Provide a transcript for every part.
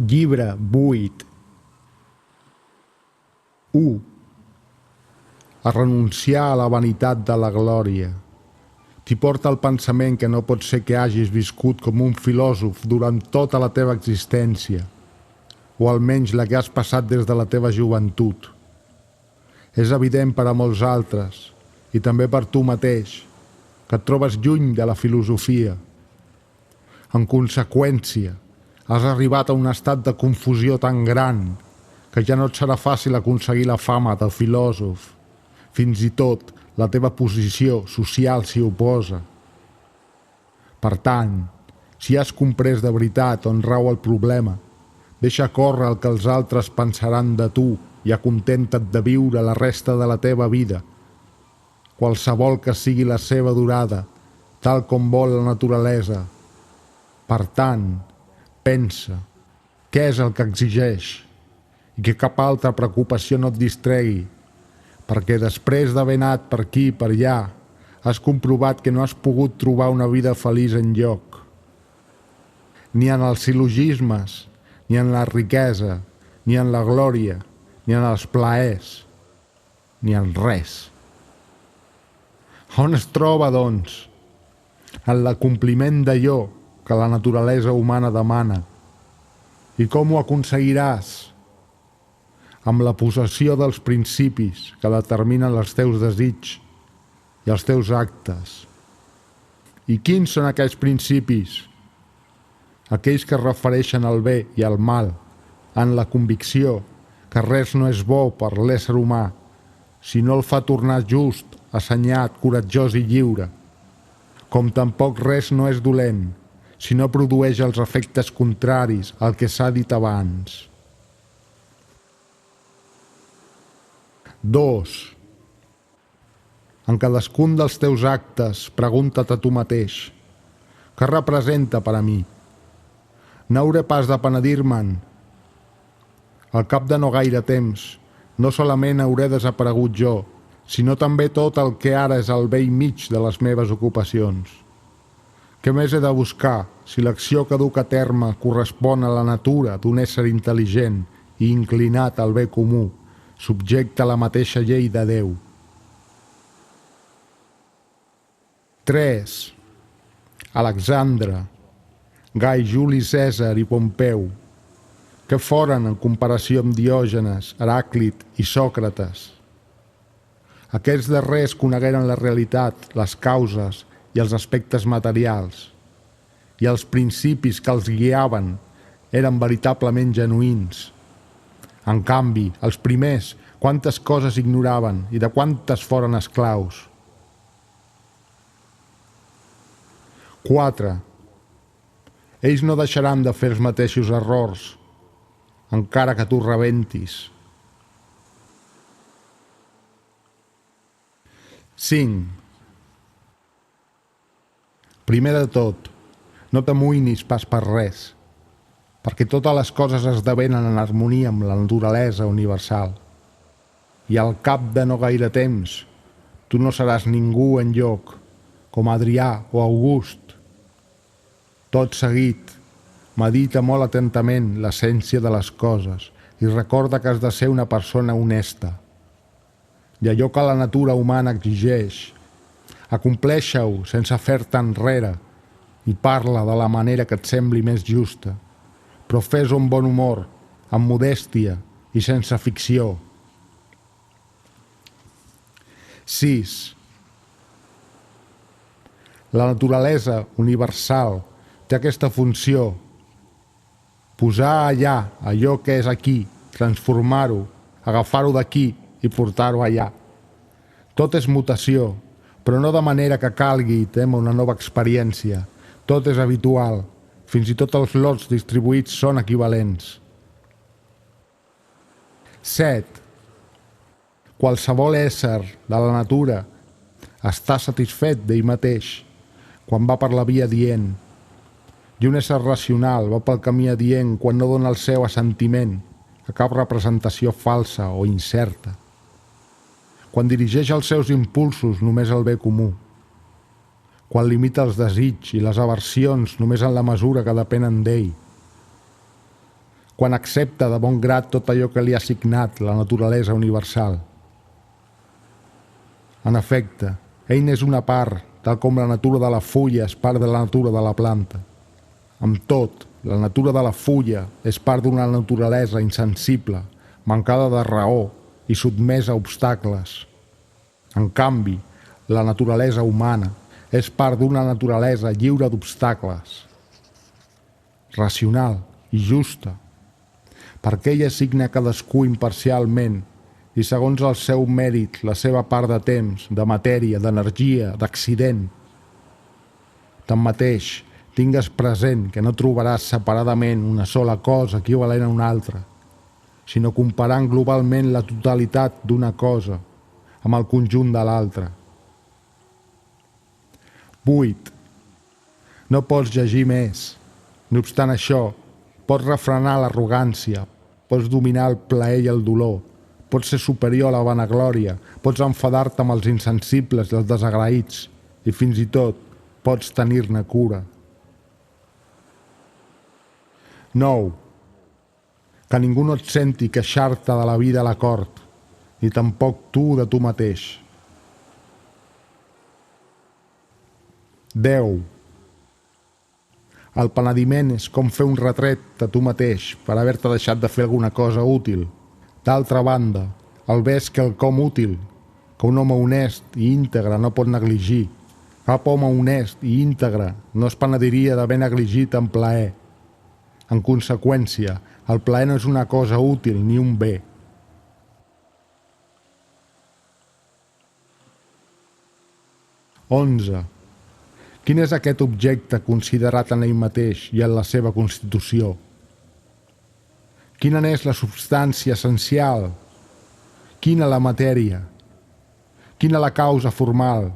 Llibre 8. 1. A renunciar a la vanitat de la glòria. T'hi porta el pensament que no pot ser que hagis viscut com un filòsof durant tota la teva existència, o almenys la que has passat des de la teva joventut. És evident per a molts altres, i també per tu mateix, que et trobes lluny de la filosofia. En conseqüència, has arribat a un estat de confusió tan gran que ja no et serà fàcil aconseguir la fama de filòsof. Fins i tot la teva posició social s'hi oposa. Per tant, si has comprès de veritat on rau el problema, deixa córrer el que els altres pensaran de tu i acontenta't de viure la resta de la teva vida, qualsevol que sigui la seva durada, tal com vol la naturalesa. Per tant, pensa què és el que exigeix i que cap altra preocupació no et distregui, perquè després d'haver anat per aquí i per allà has comprovat que no has pogut trobar una vida feliç enlloc. Ni en els sil·logismes, ni en la riquesa, ni en la glòria, ni en els plaers, ni en res. On es troba, doncs? En l'acompliment d'allò que la naturalesa humana demana. I com ho aconseguiràs? Amb la possessió dels principis que determinen els teus desigs i els teus actes. I quins són aquests principis? Aquells que es refereixen al bé i al mal, en la convicció que res no és bo per l'ésser humà, si no el fa tornar just, assenyat, coratjós i lliure, com tampoc res no és dolent, si no produeix els efectes contraris al que s'ha dit abans. 2. En cadascun dels teus actes, pregunta't a tu mateix: què representa per a mi? N'hauré pas de penedir-me'n. Al cap de no gaire temps, no solament hauré desaparegut jo, sinó també tot el que ara és al vell mig de les meves ocupacions. Què més he de buscar si l'acció que duc a terme correspon a la natura d'un ésser intel·ligent i inclinat al bé comú, subjecte a la mateixa llei de Déu? 3. Alexandre, Gai Juli Cèsar i Pompeu, què foren en comparació amb Diògenes, Heràclit i Sòcrates? Aquests darrers conegueren la realitat, les causes i els aspectes materials, i els principis que els guiaven eren veritablement genuïns. En canvi, els primers, quantes coses ignoraven i de quantes foren esclaus. 4. Ells no deixaran de fer els mateixos errors, encara que tu rebentis. 5. Primer de tot, no t'amoïnis pas per res, perquè totes les coses esdevenen en harmonia amb la naturalesa universal. I al cap de no gaire temps, tu no seràs ningú enlloc, com Adrià o August. Tot seguit, medita molt atentament l'essència de les coses i recorda que has de ser una persona honesta. I allò que la natura humana exigeix, acompleix-ho sense fer-te enrere i parla de la manera que et sembli més justa, però fes-ho amb bon humor, amb modèstia i sense ficció. 6. La naturalesa universal té aquesta funció: posar allà allò que és aquí, transformar-ho, agafar-ho d'aquí i portar-ho allà. Tot és mutació, però no de manera que calgui témer una nova experiència. Tot és habitual, fins i tot els lots distribuïts són equivalents. 7. Qualsevol ésser de la natura està satisfet d'ell mateix quan va per la via dient, i un ésser racional va pel camí adient quan no dona el seu assentiment a cap representació falsa o incerta, quan dirigeix els seus impulsos només al bé comú, quan limita els desigs i les aversions només en la mesura que depenen d'ell, quan accepta de bon grat tot allò que li ha assignat la naturalesa universal. En efecte, ell n'és una part, tal com la natura de la fulla és part de la natura de la planta. Amb tot, la natura de la fulla és part d'una naturalesa insensible, mancada de raó i sotmesa a obstacles. En canvi, la naturalesa humana és part d'una naturalesa lliure d'obstacles, racional i justa, perquè ella assigna a cadascú imparcialment i segons el seu mèrit, la seva part de temps, de matèria, d'energia, d'accident. Tanmateix, tingues present que no trobaràs separadament una sola cosa equivalent a una altra, sinó comparant globalment la totalitat d'una cosa amb el conjunt de l'altra. 8. No pots llegir més. No obstant això, pots refrenar l'arrogància, pots dominar el plaer i el dolor, pots ser superior a la vanaglòria, pots enfadar-te amb els insensibles i els desagraïts, i fins i tot pots tenir-ne cura. 9. Que ningú no et senti queixar-te de la vida a la cort, ni tampoc tu de tu mateix. 10. El penediment és com fer un retret de tu mateix per haver-te deixat de fer alguna cosa útil. D'altra banda, el bé és quelcom útil, que un home honest i íntegre no pot negligir. Cap home honest i íntegre no es penediria d'haver negligit en plaer. En conseqüència, el plaer no és una cosa útil ni un bé. 11. Quin és aquest objecte considerat en ell mateix i en la seva constitució? Quina n'és la substància essencial? Quina la matèria? Quina la causa formal?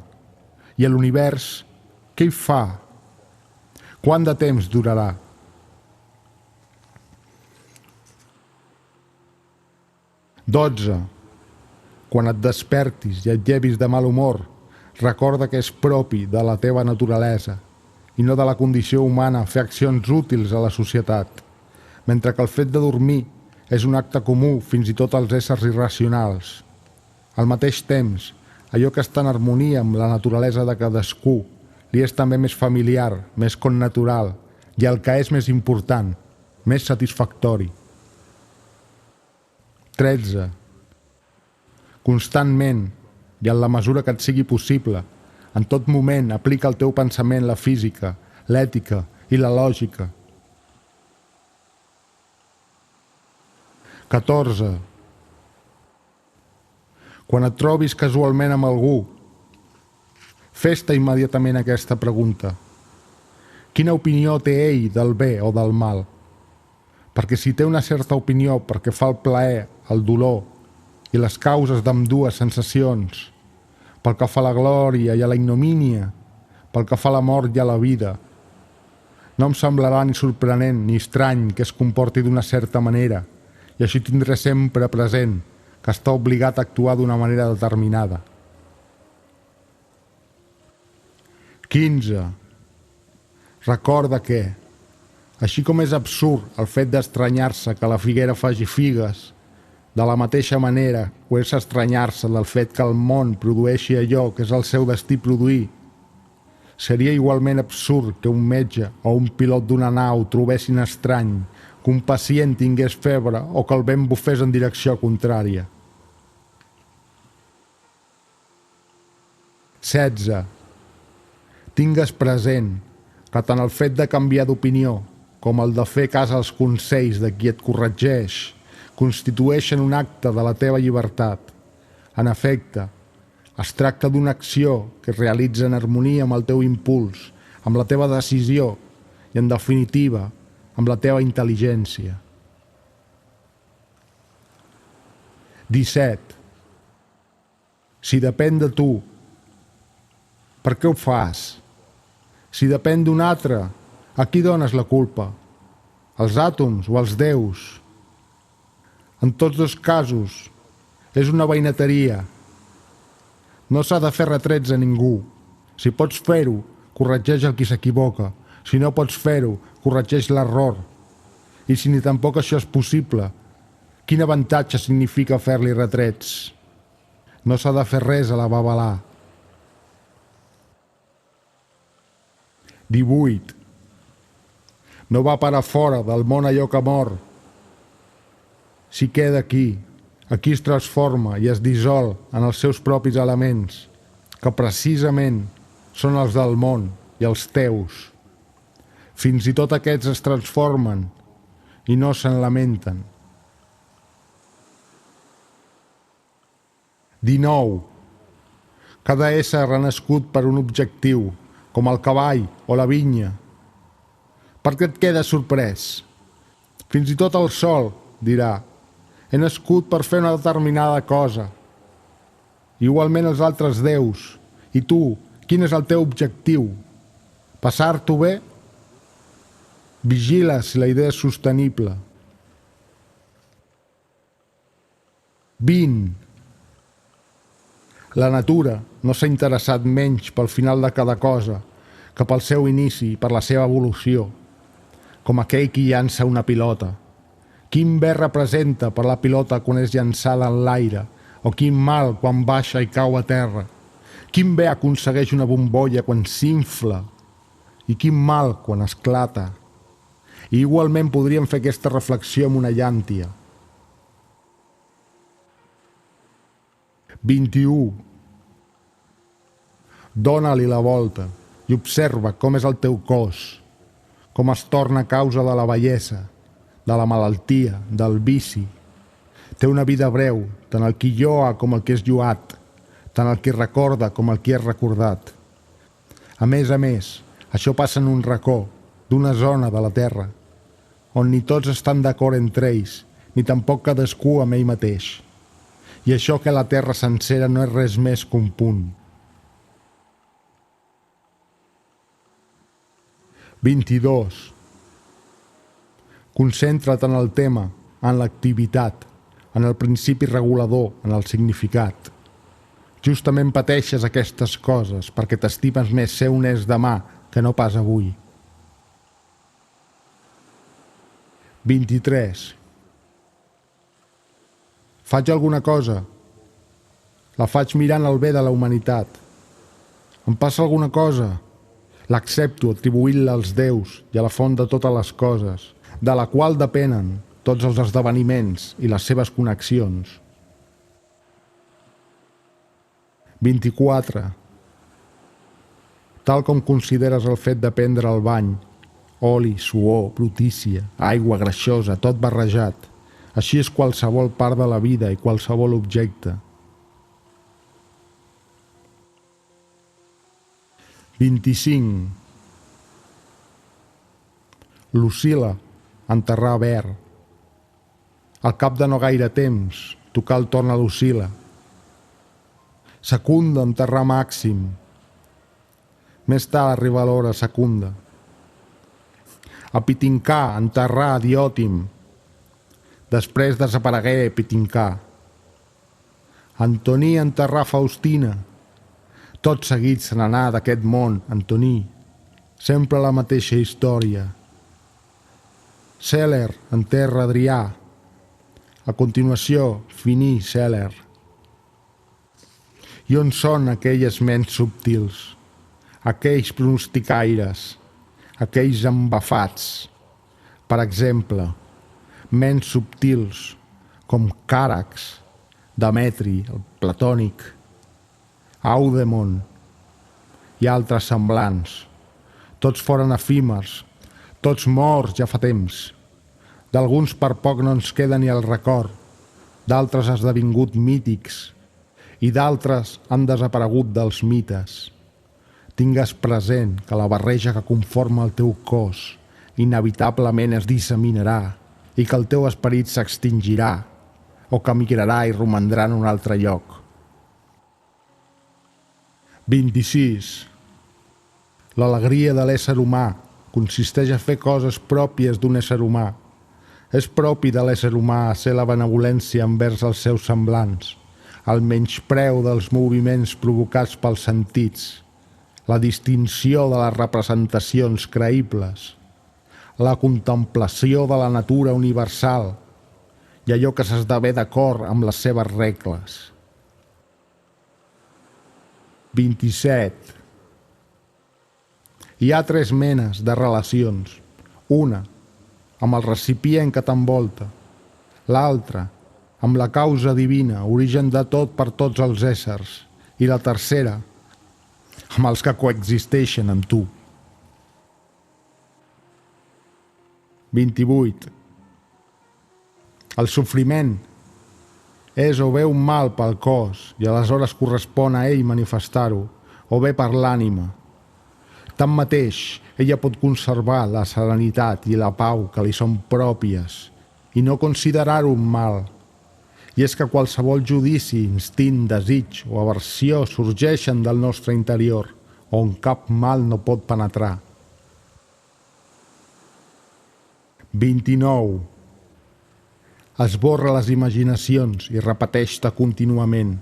I l'univers, què hi fa? Quant de temps durarà? 12. Quan et despertis i et llevis de mal humor, recorda que és propi de la teva naturalesa i no de la condició humana fer accions útils a la societat, mentre que el fet de dormir és un acte comú fins i tot als éssers irracionals. Al mateix temps, allò que està en harmonia amb la naturalesa de cadascú li és també més familiar, més connatural i el que és més important, més satisfactori. 13. Constantment, i en la mesura que et sigui possible, en tot moment aplica al teu pensament la física, l'ètica i la lògica. 14. Quan et trobis casualment amb algú, fes-te immediatament aquesta pregunta. Quina opinió té ell del bé o del mal? Perquè si té una certa opinió perquè fa el plaer, el dolor i les causes d'ambdues sensacions, pel que fa a la glòria i a la ignomínia, pel que fa a la mort i a la vida, no em semblarà ni sorprenent ni estrany que es comporti d'una certa manera, i així tindré sempre present que està obligat a actuar d'una manera determinada. 15. Recorda que, així com és absurd el fet d'estranyar-se que la figuera faci figues, de la mateixa manera ho és estranyar-se del fet que el món produeixi allò que és el seu destí produir. Seria igualment absurd que un metge o un pilot d'una nau trobessin estrany que un pacient tingués febre o que el vent bufés en direcció contrària. 16. Tingues present que tant el fet de canviar d'opinió com el de fer cas als consells de qui et corregeix constitueixen un acte de la teva llibertat. En efecte, es tracta d'una acció que es realitza en harmonia amb el teu impuls, amb la teva decisió i, en definitiva, amb la teva intel·ligència. 17. Si depèn de tu, per què ho fas? Si depèn d'un altre, a qui dones la culpa? Als àtoms o als déus? En tots dos casos, és una veineteria. No s'ha de fer retrets a ningú. Si pots fer-ho, corregeix el qui s'equivoca. Si no pots fer-ho, corregeix l'error. I si ni tampoc això és possible, quin avantatge significa fer-li retrets? No s'ha de fer res a la babalà. 18. No va parar fora del món allò que mor. Si queda aquí, aquí es transforma i es dissol en els seus propis elements, que precisament són els del món i els teus. Fins i tot aquests es transformen i no se'n lamenten. 19. Cada ésser ha nascut per un objectiu, com el cavall o la vinya. Per què et quedes sorprès? Fins i tot el sol dirà: he nascut per fer una determinada cosa. Igualment els altres déus. I tu, quin és el teu objectiu? Passar-t'ho bé? Vigila si la idea és sostenible. 20. La natura no s'ha interessat menys pel final de cada cosa que pel seu inici i per la seva evolució, com aquell qui llança una pilota. Quin bé representa per la pilota quan és llançada en l'aire, o quin mal quan baixa i cau a terra. Quin bé aconsegueix una bombolla quan s'infla i quin mal quan esclata. I igualment podríem fer aquesta reflexió amb una llàntia. 21. Dóna-li la volta i observa com és el teu cos, com es torna a causa de la bellesa, de la malaltia, del vici. Té una vida breu, tant el qui lloa com el que és lloat, tant el qui recorda com el qui és recordat. A més, això passa en un racó, d'una zona de la Terra, on ni tots estan d'acord entre ells, ni tampoc cadascú amb ell mateix. I això que la Terra sencera no és res més que un punt. 22. Concentra't en el tema, en l'activitat, en el principi regulador, en el significat. Justament pateixes aquestes coses perquè t'estimes més ser on és demà que no pas avui. 23. Faig alguna cosa. La faig mirant el bé de la humanitat. Em passa alguna cosa. L'accepto atribuint-la als déus i a la font de totes les coses, de la qual depenen tots els esdeveniments i les seves connexions. 24. Tal com consideres el fet de prendre el bany, oli, suor, brutícia, aigua greixosa, tot barrejat, així és qualsevol part de la vida i qualsevol objecte. 25. Lucila, enterrar verd. Al cap de no gaire temps, tocar el torn a Lucila. Secunda, enterrar Màxim. Més tard arriba l'hora Secunda. A Pitincà, enterrar Diòtim. Després desaparegué Pitincà. Antoní, enterrar Faustina. Tot seguit se n'anà d'aquest món, Antoní. Sempre la mateixa història. Celer, enterra Adrià. A continuació, finí Celer. I on són aquelles ments subtils, aquells pronosticaires, aquells embafats? Per exemple, ments subtils com Càrax, Demetri, el platònic, Audemon i altres semblants. Tots foren efímers, tots morts ja fa temps. D'alguns per poc no ens queda ni el record, d'altres esdevingut mítics i d'altres han desaparegut dels mites. Tingues present que la barreja que conforma el teu cos inevitablement es disseminarà i que el teu esperit s'extingirà o que migrarà i romandrà en un altre lloc. 26. L'alegria de l'ésser humà consisteix a fer coses pròpies d'un ésser humà. És propi de l'ésser humà ser la benevolència envers els seus semblants, el menyspreu dels moviments provocats pels sentits, la distinció de les representacions creïbles, la contemplació de la natura universal i allò que s'esdevé d'acord amb les seves regles. 27. Hi ha 3 menes de relacions. Una, amb el recipient que t'envolta. L'altra, amb la causa divina, origen de tot per tots els éssers. I la tercera, amb els que coexisteixen amb tu. 28. El sofriment és o bé un mal pel cos i aleshores correspon a ell manifestar-ho, o bé per l'ànima. Tanmateix, ella pot conservar la serenitat i la pau que li són pròpies i no considerar-ho un mal. I és que qualsevol judici, instint, desig o aversió sorgeixen del nostre interior, on cap mal no pot penetrar. 29. Esborra les imaginacions i repeteix-te contínuament.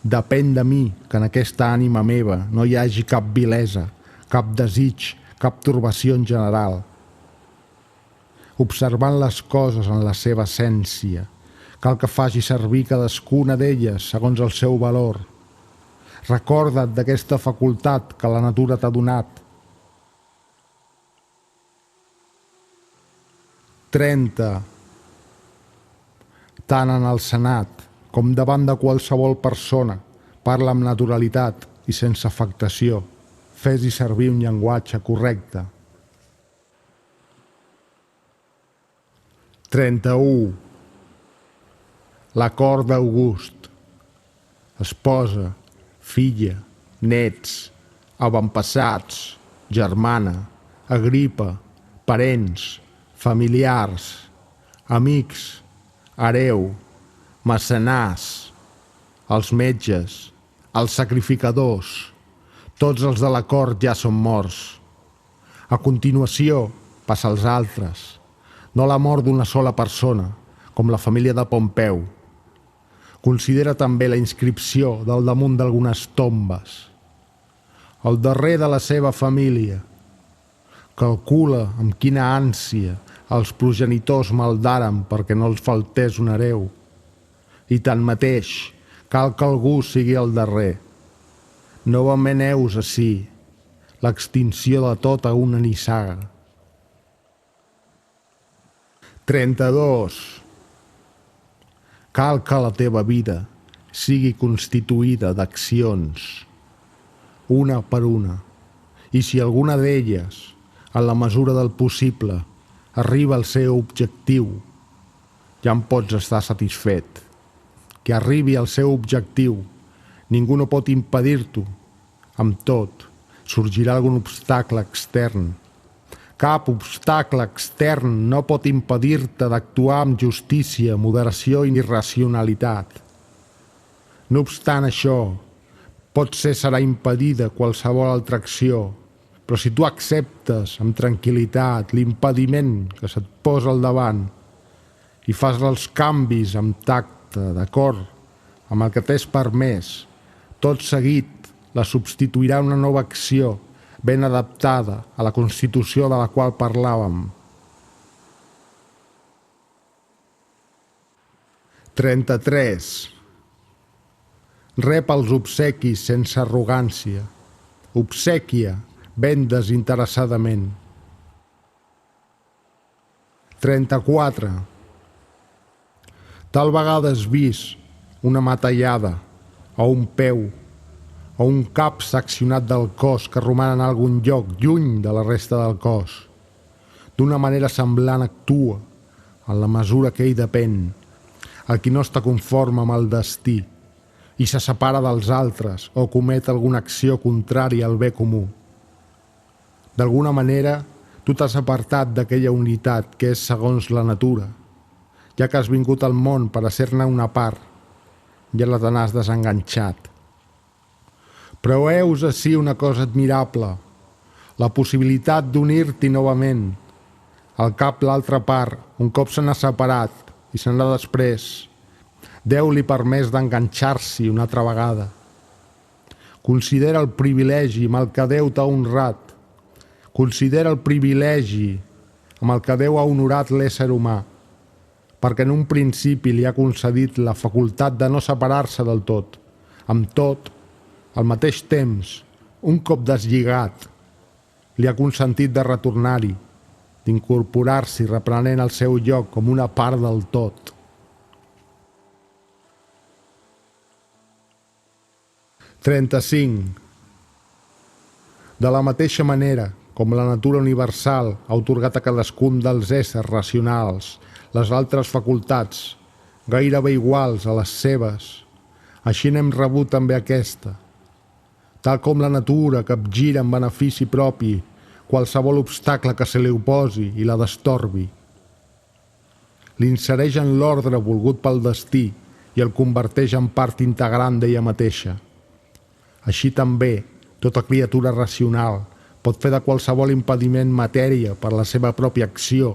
Depèn de mi que en aquesta ànima meva no hi hagi cap vilesa, cap desig, cap turbació en general. Observant les coses en la seva essència, cal que faci servir cadascuna d'elles segons el seu valor. Recorda't d'aquesta facultat que la natura t'ha donat. 30. Tant en el senat com davant de qualsevol persona, parla amb naturalitat i sense afectació. Fes-hi servir un llenguatge correcte. 31. La cort d'August. Esposa, filla, nets, avantpassats, germana, Agripa, parents, familiars, amics, hereu, mecenars, els metges, els sacrificadors, tots els de la cort ja són morts. A continuació, passa als altres, no la mort d'una sola persona, com la família de Pompeu. Considera també la inscripció del damunt d'algunes tombes. El darrer de la seva família. Calcula amb quina ànsia els progenitors maldaren perquè no els faltés un hereu. I tanmateix, cal que algú sigui el darrer. Novament heus ací l'extinció de tota una nissaga. 32. Cal que la teva vida sigui constituïda d'accions, una per una, i si alguna d'elles, en la mesura del possible, arriba al seu objectiu, ja en pots estar satisfet. Que arribi al seu objectiu, ningú no pot impedir-t'ho. Amb tot, sorgirà algun obstacle extern. Cap obstacle extern no pot impedir-te d'actuar amb justícia, moderació i racionalitat. No obstant això, potser serà impedida qualsevol altra acció, però si tu acceptes amb tranquil·litat l'impediment que se't posa al davant i fas els canvis amb tacte, d'acord amb el que t'és permès, tot seguit la substituirà una nova acció ben adaptada a la constitució de la qual parlàvem. 33. Rep els obsequis sense arrogància. Obsequia ben desinteressadament. 34. Tal vegada has vist una mà tallada, o un peu, o un cap seccionat del cos que roman en algun lloc lluny de la resta del cos. D'una manera semblant actua, en la mesura que ell depèn, el qui no està conforme amb el destí i se separa dels altres o comet alguna acció contrària al bé comú. D'alguna manera, tu t'has apartat d'aquella unitat que és segons la natura, ja que has vingut al món per a ser-ne una part, ja la te n'has desenganxat. Però heus ací una cosa admirable, la possibilitat d'unir-t'hi novament. Al cap l'altra part, un cop se n'ha separat i se n'ha després, Déu li permès d'enganxar-s'hi una altra vegada. Considera el privilegi amb el que Déu t'ha honrat. Considera el privilegi amb el que Déu ha honorat l'ésser humà, perquè en un principi li ha concedit la facultat de no separar-se del tot. Amb tot, al mateix temps, un cop deslligat, li ha consentit de retornar-hi, d'incorporar-s'hi reprenent el seu lloc com una part del tot. (35) De la mateixa manera com la natura universal ha atorgat a cadascun dels éssers racionals les altres facultats, gairebé iguals a les seves, així n'hem rebut també aquesta, tal com la natura capgira en benefici propi qualsevol obstacle que se li oposi i la destorbi. L'insereix en l'ordre volgut pel destí i el converteix en part integrant d'ella mateixa. Així també, tota criatura racional pot fer de qualsevol impediment matèria per la seva pròpia acció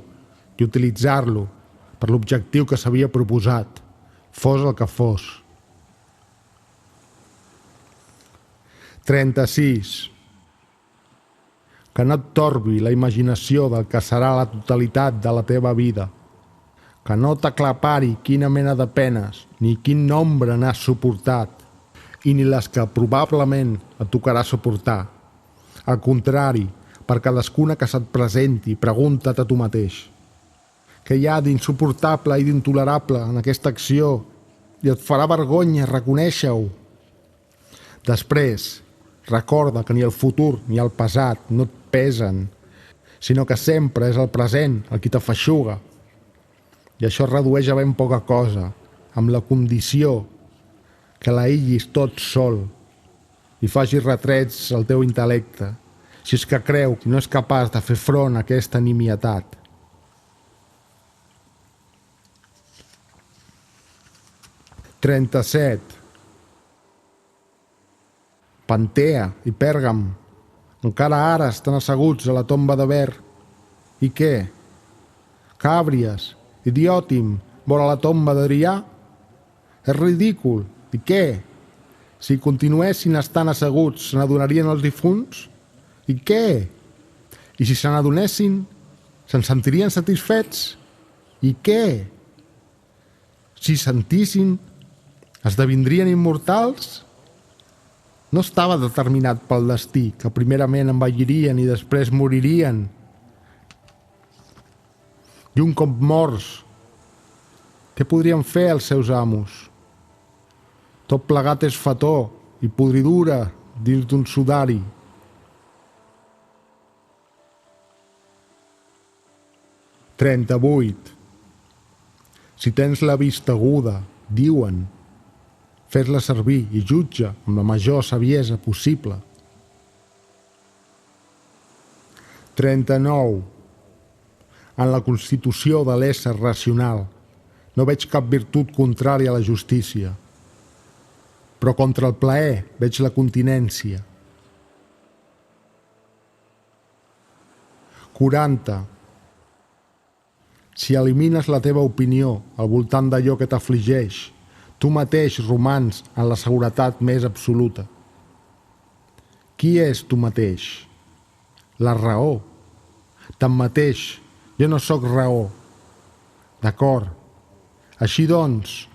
i utilitzar-lo per l'objectiu que s'havia proposat, fos el que fos. 36. Que no et torbi la imaginació del que serà la totalitat de la teva vida, que no t'aclapari quina mena de penes ni quin nombre n'has suportat i ni les que probablement et tocarà suportar. Al contrari, per cadascuna que se't presenti, pregunta't a tu mateix: què hi ha d'insuportable i d'intolerable en aquesta acció i et farà vergonya reconèixer-ho? Després, recorda que ni el futur ni el passat no et pesen, sinó que sempre és el present el qui t'afeixuga. I això es redueix a ben poca cosa, amb la condició que l'aïllis tot sol i facis retrets al teu intel·lecte, si és que creu que no és capaç de fer front a aquesta nimietat. (37) Pantea i Pèrgam encara ara estan asseguts a la tomba de Ver. I què? Càbries i Diòtim vora la tomba d'Adrià? És ridícul. I què? Si continuessin estant asseguts, se n'adonarien els difunts? I què? I si se n'adonessin, se'n sentirien satisfets? I què? Si sentissin, esdevindrien immortals? No estava determinat pel destí que primerament envellirien i després moririen. I un cop morts, què podrien fer els seus amos? Tot plegat és fató i podridura dins d'un sudari. (38) Si tens la vista aguda, diuen, fes-la servir i jutja amb la major saviesa possible. 39. En la constitució de l'ésser racional no veig cap virtut contrària a la justícia, però contra el plaer veig la continència. 40. Si elimines la teva opinió al voltant d'allò que t'afligeix, tu mateix romans en la seguretat més absoluta. Qui és tu mateix? La raó. Tanmateix, jo no sóc raó. D'acord. Així doncs,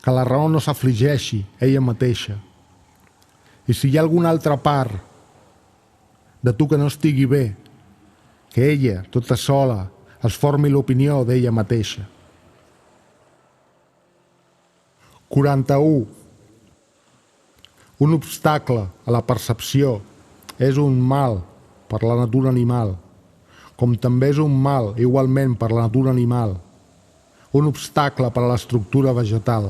que la raó no s'afligeixi ella mateixa. I si hi ha alguna altra part de tu que no estigui bé, que ella, tota sola, es formi l'opinió d'ella mateixa. 41. Un obstacle a la percepció és un mal per la natura animal, com també és un mal igualment per la natura animal, un obstacle per a l'estructura vegetal.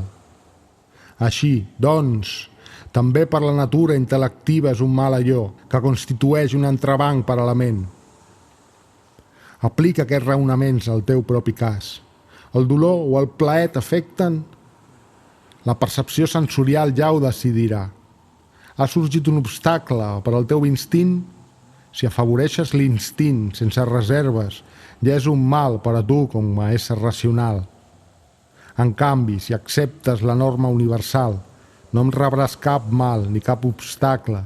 Així, doncs, també per la natura intel·lectiva és un mal allò que constitueix un entrebanc per a la ment. Aplica aquests raonaments al teu propi cas. El dolor o el plaer t'afecten? La percepció sensorial ja ho decidirà. Ha sorgit un obstacle per al teu instint? Si afavoreixes l'instint sense reserves, ja és un mal per a tu com a ésser racional. En canvi, si acceptes la norma universal, no em rebràs cap mal ni cap obstacle.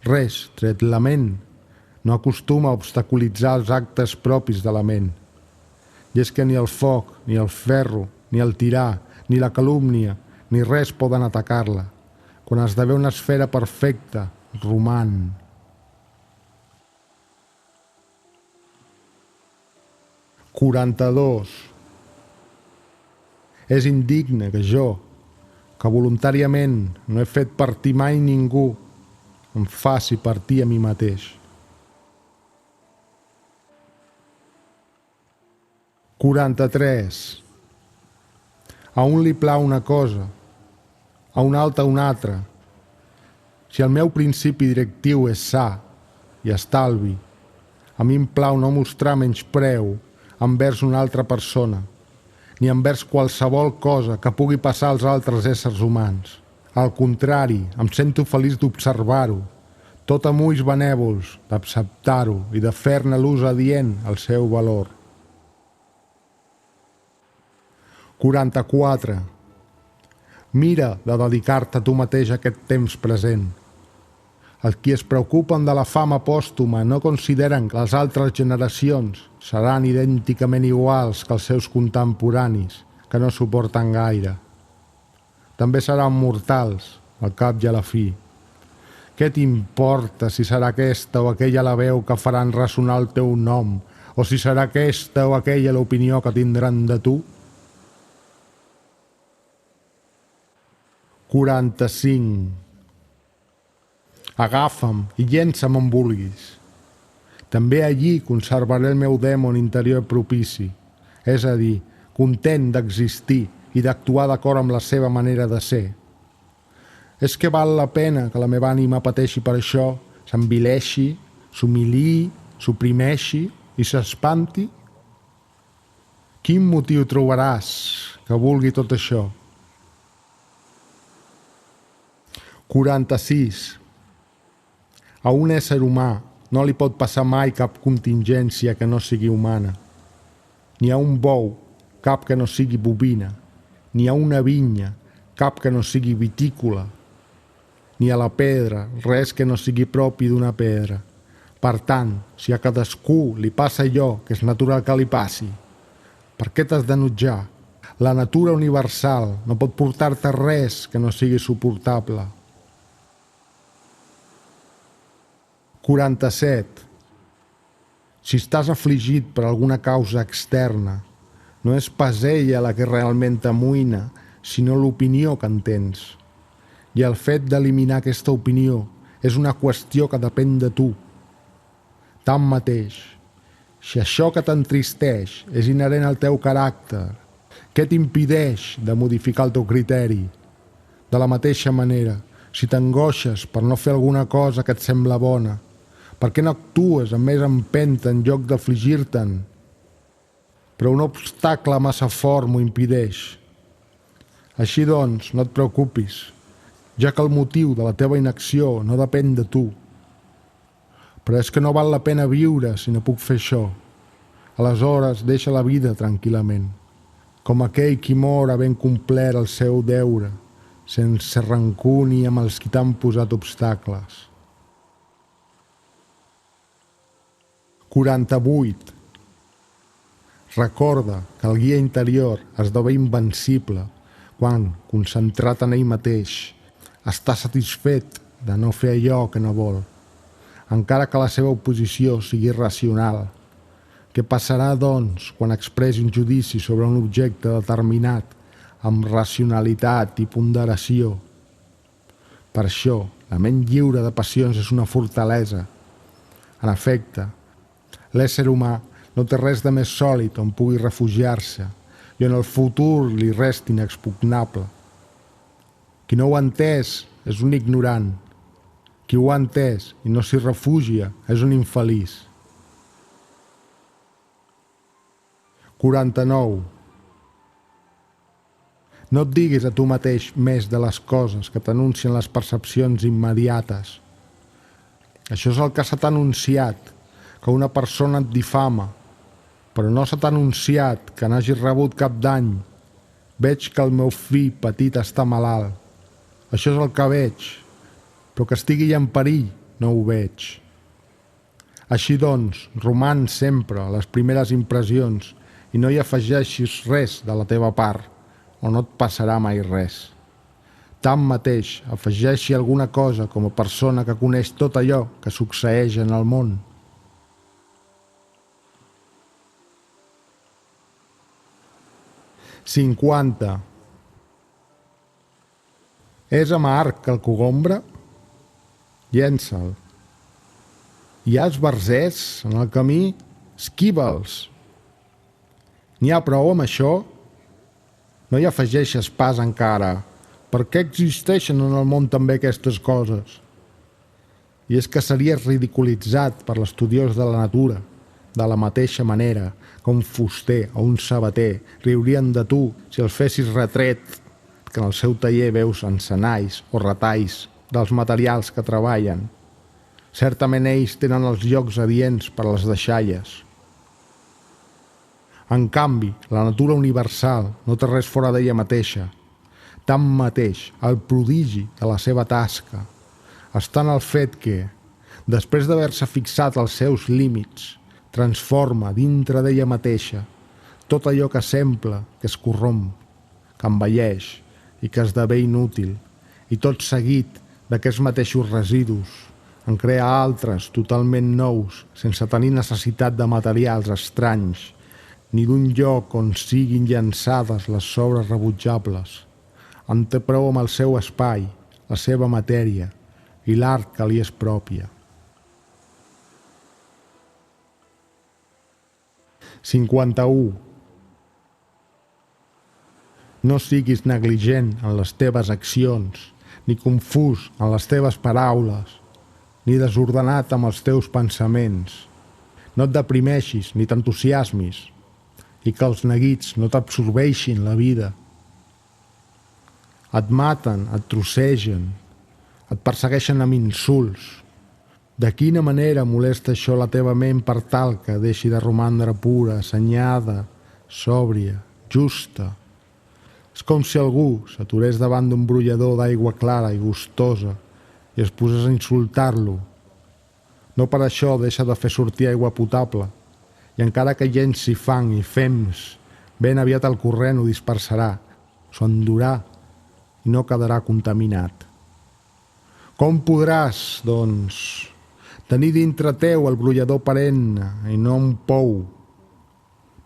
Res, tret la ment, no acostuma a obstaculitzar els actes propis de la ment. I és que ni el foc, ni el ferro, ni el tirà, ni la calúmnia, ni res poden atacar-la. Quan esdevé una esfera perfecta, roman. «42. És indigne que jo, que voluntàriament no he fet partir mai ningú, em faci partir a mi mateix. 43. A un li plau una cosa, a un altre una altra. Si el meu principi directiu és sa i estalvi, a mi em plau no mostrar menyspreu envers una altra persona, ni envers qualsevol cosa que pugui passar als altres éssers humans. Al contrari, em sento feliç d'observar-ho, tot amb ulls benèvols, d'acceptar-ho i de fer-ne l'ús adient al seu valor. 44. Mira de dedicar-te a tu mateix aquest temps present. Els qui es preocupen de la fama pòstuma no consideren que les altres generacions seran idènticament iguals que els seus contemporanis, que no suporten gaire. També seran mortals, al cap i a la fi. Què t'importa si serà aquesta o aquella la veu que faran ressonar el teu nom, o si serà aquesta o aquella l'opinió que tindran de tu? 45. Agafa'm i llença'm on vulguis. També allí conservaré el meu dèmon interior propici, és a dir, content d'existir i d'actuar d'acord amb la seva manera de ser. És que val la pena que la meva ànima pateixi per això, s'envileixi, s'humiliï, s'oprimeixi i s'espanti? Quin motiu trobaràs que vulgui tot això? 46. A un ésser humà no li pot passar mai cap contingència que no sigui humana. Ni a un bou, cap que no sigui bovina. Ni a una vinya, cap que no sigui vitícola. Ni a la pedra, res que no sigui propi d'una pedra. Per tant, si a cadascú li passa allò que és natural que li passi, per què t'has d'enutjar? La natura universal no pot portar-te res que no sigui suportable. 47. Si estàs afligit per alguna causa externa, no és pas ella la que realment t'amoïna, sinó l'opinió que en tens. I el fet d'eliminar aquesta opinió és una qüestió que depèn de tu. Tanmateix, si això que t'entristeix és inherent al teu caràcter, què t'impedeix de modificar el teu criteri? De la mateixa manera, si t'angoixes per no fer alguna cosa que et sembla bona, per què no actues amb més empenta en lloc d'afligir-te'n? Però un obstacle massa fort m'ho impedeix. Així doncs, no et preocupis, ja que el motiu de la teva inacció no depèn de tu. Però és que no val la pena viure si no puc fer això. Aleshores, deixa la vida tranquil·lament, com aquell qui mor havent complert el seu deure, sense rancuni amb els qui t'han posat obstacles. 48. Recorda que el guia interior esdevé invencible quan, concentrat en ell mateix, està satisfet de no fer allò que no vol, encara que la seva oposició sigui racional. Què passarà, doncs, quan expressi un judici sobre un objecte determinat amb racionalitat i ponderació? Per això, la ment lliure de passions és una fortalesa. En efecte, l'ésser humà no té res de més sòlid on pugui refugiar-se i on el futur li resti inexpugnable. Qui no ho ha entès és un ignorant. Qui ho ha entès i no s'hi refugia és un infeliç. 49. No et diguis a tu mateix més de les coses que t'anuncien les percepcions immediates. Això és el que se t'ha anunciat, que una persona et difama, però no se t'ha anunciat que n'hagis rebut cap dany. Veig que el meu fill petit està malalt. Això és el que veig, però que estigui en perill no ho veig. Així doncs, roman sempre les primeres impressions i no hi afegeixis res de la teva part, o no et passarà mai res. Tanmateix, afegeixi alguna cosa com a persona que coneix tot allò que succeeix en el món. 50. És amarg el cogombre? Llença'l. Hi ha esbarzers en el camí? Esquiva'ls. N'hi ha prou amb això? No hi afegeixes pas encara. Per què existeixen en el món també aquestes coses? I és que series ridiculitzat per l'estudiós de la natura, de la mateixa manera que un fuster o un sabater riurien de tu si els fessis retret que en el seu taller veus encenalls o retalls dels materials que treballen. Certament ells tenen els llocs adients per a les deixalles. En canvi, la natura universal no té res fora d'ella mateixa. Tanmateix, el prodigi de la seva tasca està en el fet que, després d'haver-se fixat els seus límits, transforma dintre d'ella mateixa tot allò que sembla que es corromp, que envelleix i que esdevé inútil, i tot seguit d'aquests mateixos residus en crea altres totalment nous sense tenir necessitat de materials estranys ni d'un lloc on siguin llançades les sobres rebutjables. En té prou amb el seu espai, la seva matèria i l'art que li és pròpia. 51. No siguis negligent en les teves accions, ni confús en les teves paraules, ni desordenat amb els teus pensaments. No et deprimeixis ni t'entusiasmis, i que els neguits no t'absorbeixin la vida. Et maten, et trossegen, et persegueixen amb insults. De quina manera molesta això la teva ment per tal que deixi de romandre pura, assenyada, sòbria, justa? És com si algú s'aturés davant d'un brollador d'aigua clara i gustosa i es posés a insultar-lo. No per això deixa de fer sortir aigua potable, i encara que llenci fang i fems, ben aviat el corrent ho dispersarà, s'ho endurà i no quedarà contaminat. Com podràs, doncs, tenir dintre teu el brollador perenne i no un pou,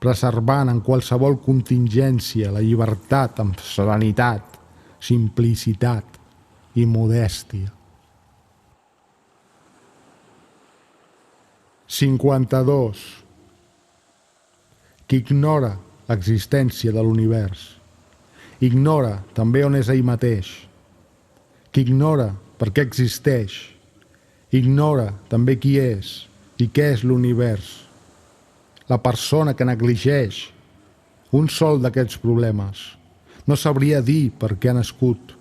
preservant en qualsevol contingència la llibertat amb serenitat, simplicitat i modèstia. 52. Qui ignora l'existència de l'univers, ignora també on és ell mateix. Qui ignora per què existeix, ignora també qui és i què és l'univers. La persona que negligeix un sol d'aquests problemes no sabria dir per què ha nascut.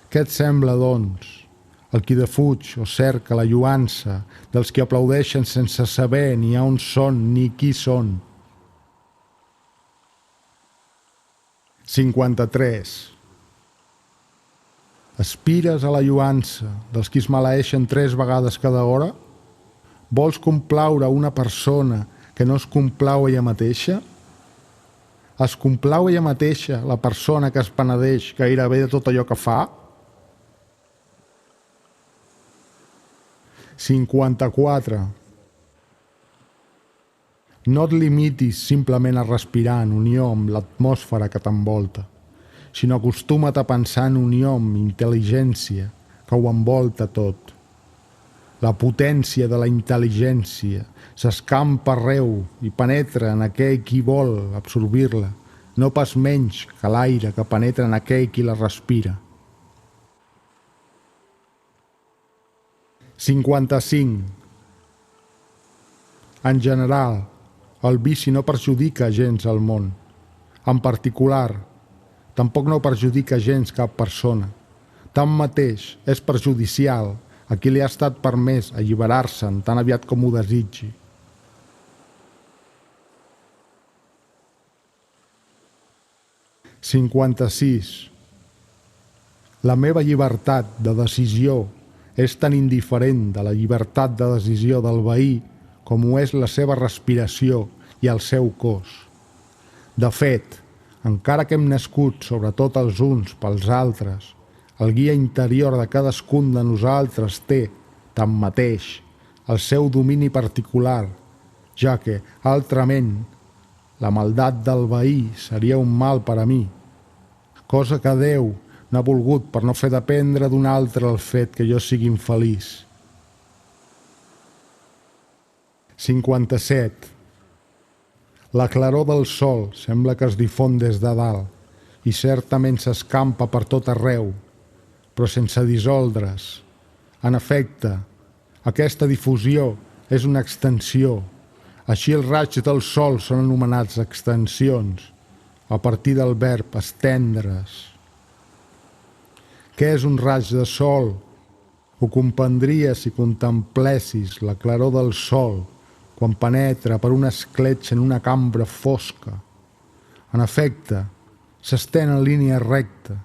Què et sembla, doncs, el qui defuig o cerca la lluança dels que aplaudeixen sense saber ni on són ni qui són? 53. Aspires a la lluança dels qui es maleeixen 3 vegades cada hora? Vols complaure una persona que no es complau ella mateixa? Es complau ella mateixa la persona que es penedeix gairebé de tot allò que fa? 54. No et limitis simplement a respirar en unió amb l'atmosfera que t'envolta, sinó acostuma't a pensar en unió amb intel·ligència que ho envolta tot. La potència de la intel·ligència s'escampa arreu i penetra en aquell qui vol absorbir-la, no pas menys que l'aire que penetra en aquell qui la respira. 55. En general, el vici no perjudica gens al món. En particular, tampoc no perjudica gens cap persona. Tanmateix, és perjudicial a qui li ha estat permès alliberar-se'n tan aviat com ho desitgi. 56. La meva llibertat de decisió és tan indiferent de la llibertat de decisió del veí com ho és la seva respiració i el seu cos. De fet, encara que hem nascut sobretot els uns pels altres, el guia interior de cadascun de nosaltres té, tanmateix, el seu domini particular, ja que, altrament, la maldat del veí seria un mal per a mi, cosa que Déu n'ha volgut per no fer dependre d'un altre el fet que jo sigui infeliç. 57. La claror del sol sembla que es difon des de dalt i certament s'escampa per tot arreu, però sense dissoldre's. En efecte, aquesta difusió és una extensió. Així els raigs del sol són anomenats extensions, a partir del verb estendre's. Què és un raig de sol? Ho comprendries si contemplessis la claror del sol quan penetra per una escletxa en una cambra fosca. En efecte, s'estén en línia recta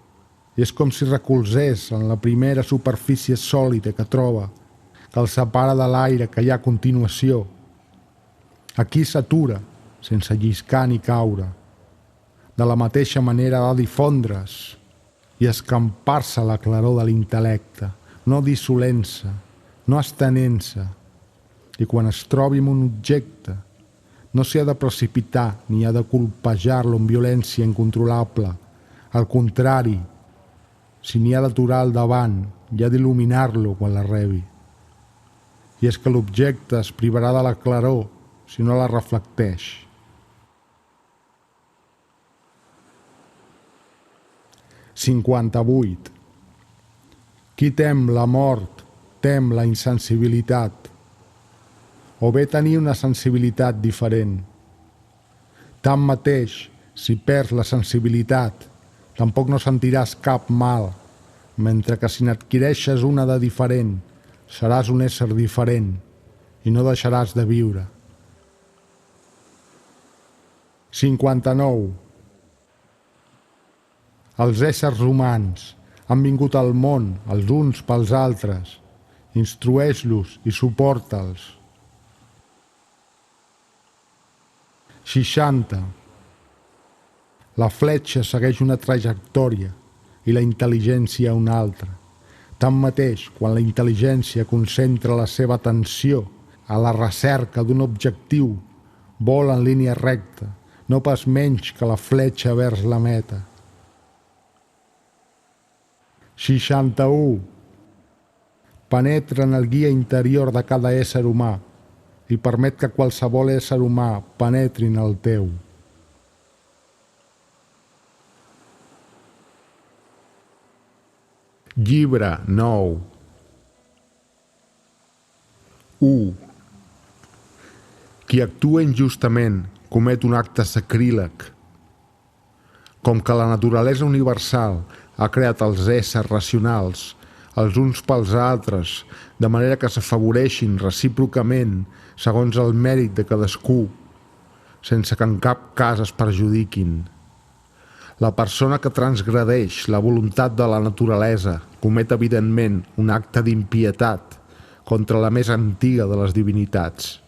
i és com si recolzés en la primera superfície sòlida que troba, que el separa de l'aire que hi ha a continuació. Aquí s'atura, sense lliscar ni caure. De la mateixa manera ha de difondre's i escampar-se la claror de l'intel·lecte, no dissolent-se, no estenent-se. I quan es trobi amb un objecte, no s'hi ha de precipitar ni ha de colpejar-lo amb violència incontrolable. Al contrari, si n'hi ha d'aturar al davant, i ha d'il·luminar-lo quan la rebi. I és que l'objecte es privarà de la claror si no la reflecteix. (58) Qui tem la mort, tem la insensibilitat, o bé tenir una sensibilitat diferent. Tanmateix, si perds la sensibilitat, tampoc no sentiràs cap mal, mentre que si n'adquireixes una de diferent, seràs un ésser diferent i no deixaràs de viure. 59. Els éssers humans han vingut al món els uns pels altres. Instrueix-los i suporta'ls. 60. La fletxa segueix una trajectòria i la intel·ligència una altra. Tanmateix, quan la intel·ligència concentra la seva atenció a la recerca d'un objectiu, vola en línia recta, no pas menys que la fletxa vers la meta. 61. Penetra en el guia interior de cada ésser humà i permet que qualsevol ésser humà penetri en el teu. Llibre 9. 1. Qui actua injustament comet un acte sacríleg. Com que la naturalesa universal ha creat els éssers racionals, els uns pels altres, de manera que s'afavoreixin recíprocament segons el mèrit de cadascú, sense que en cap cas es perjudiquin. La persona que transgredeix la voluntat de la naturalesa comet evidentment un acte d'impietat contra la més antiga de les divinitats.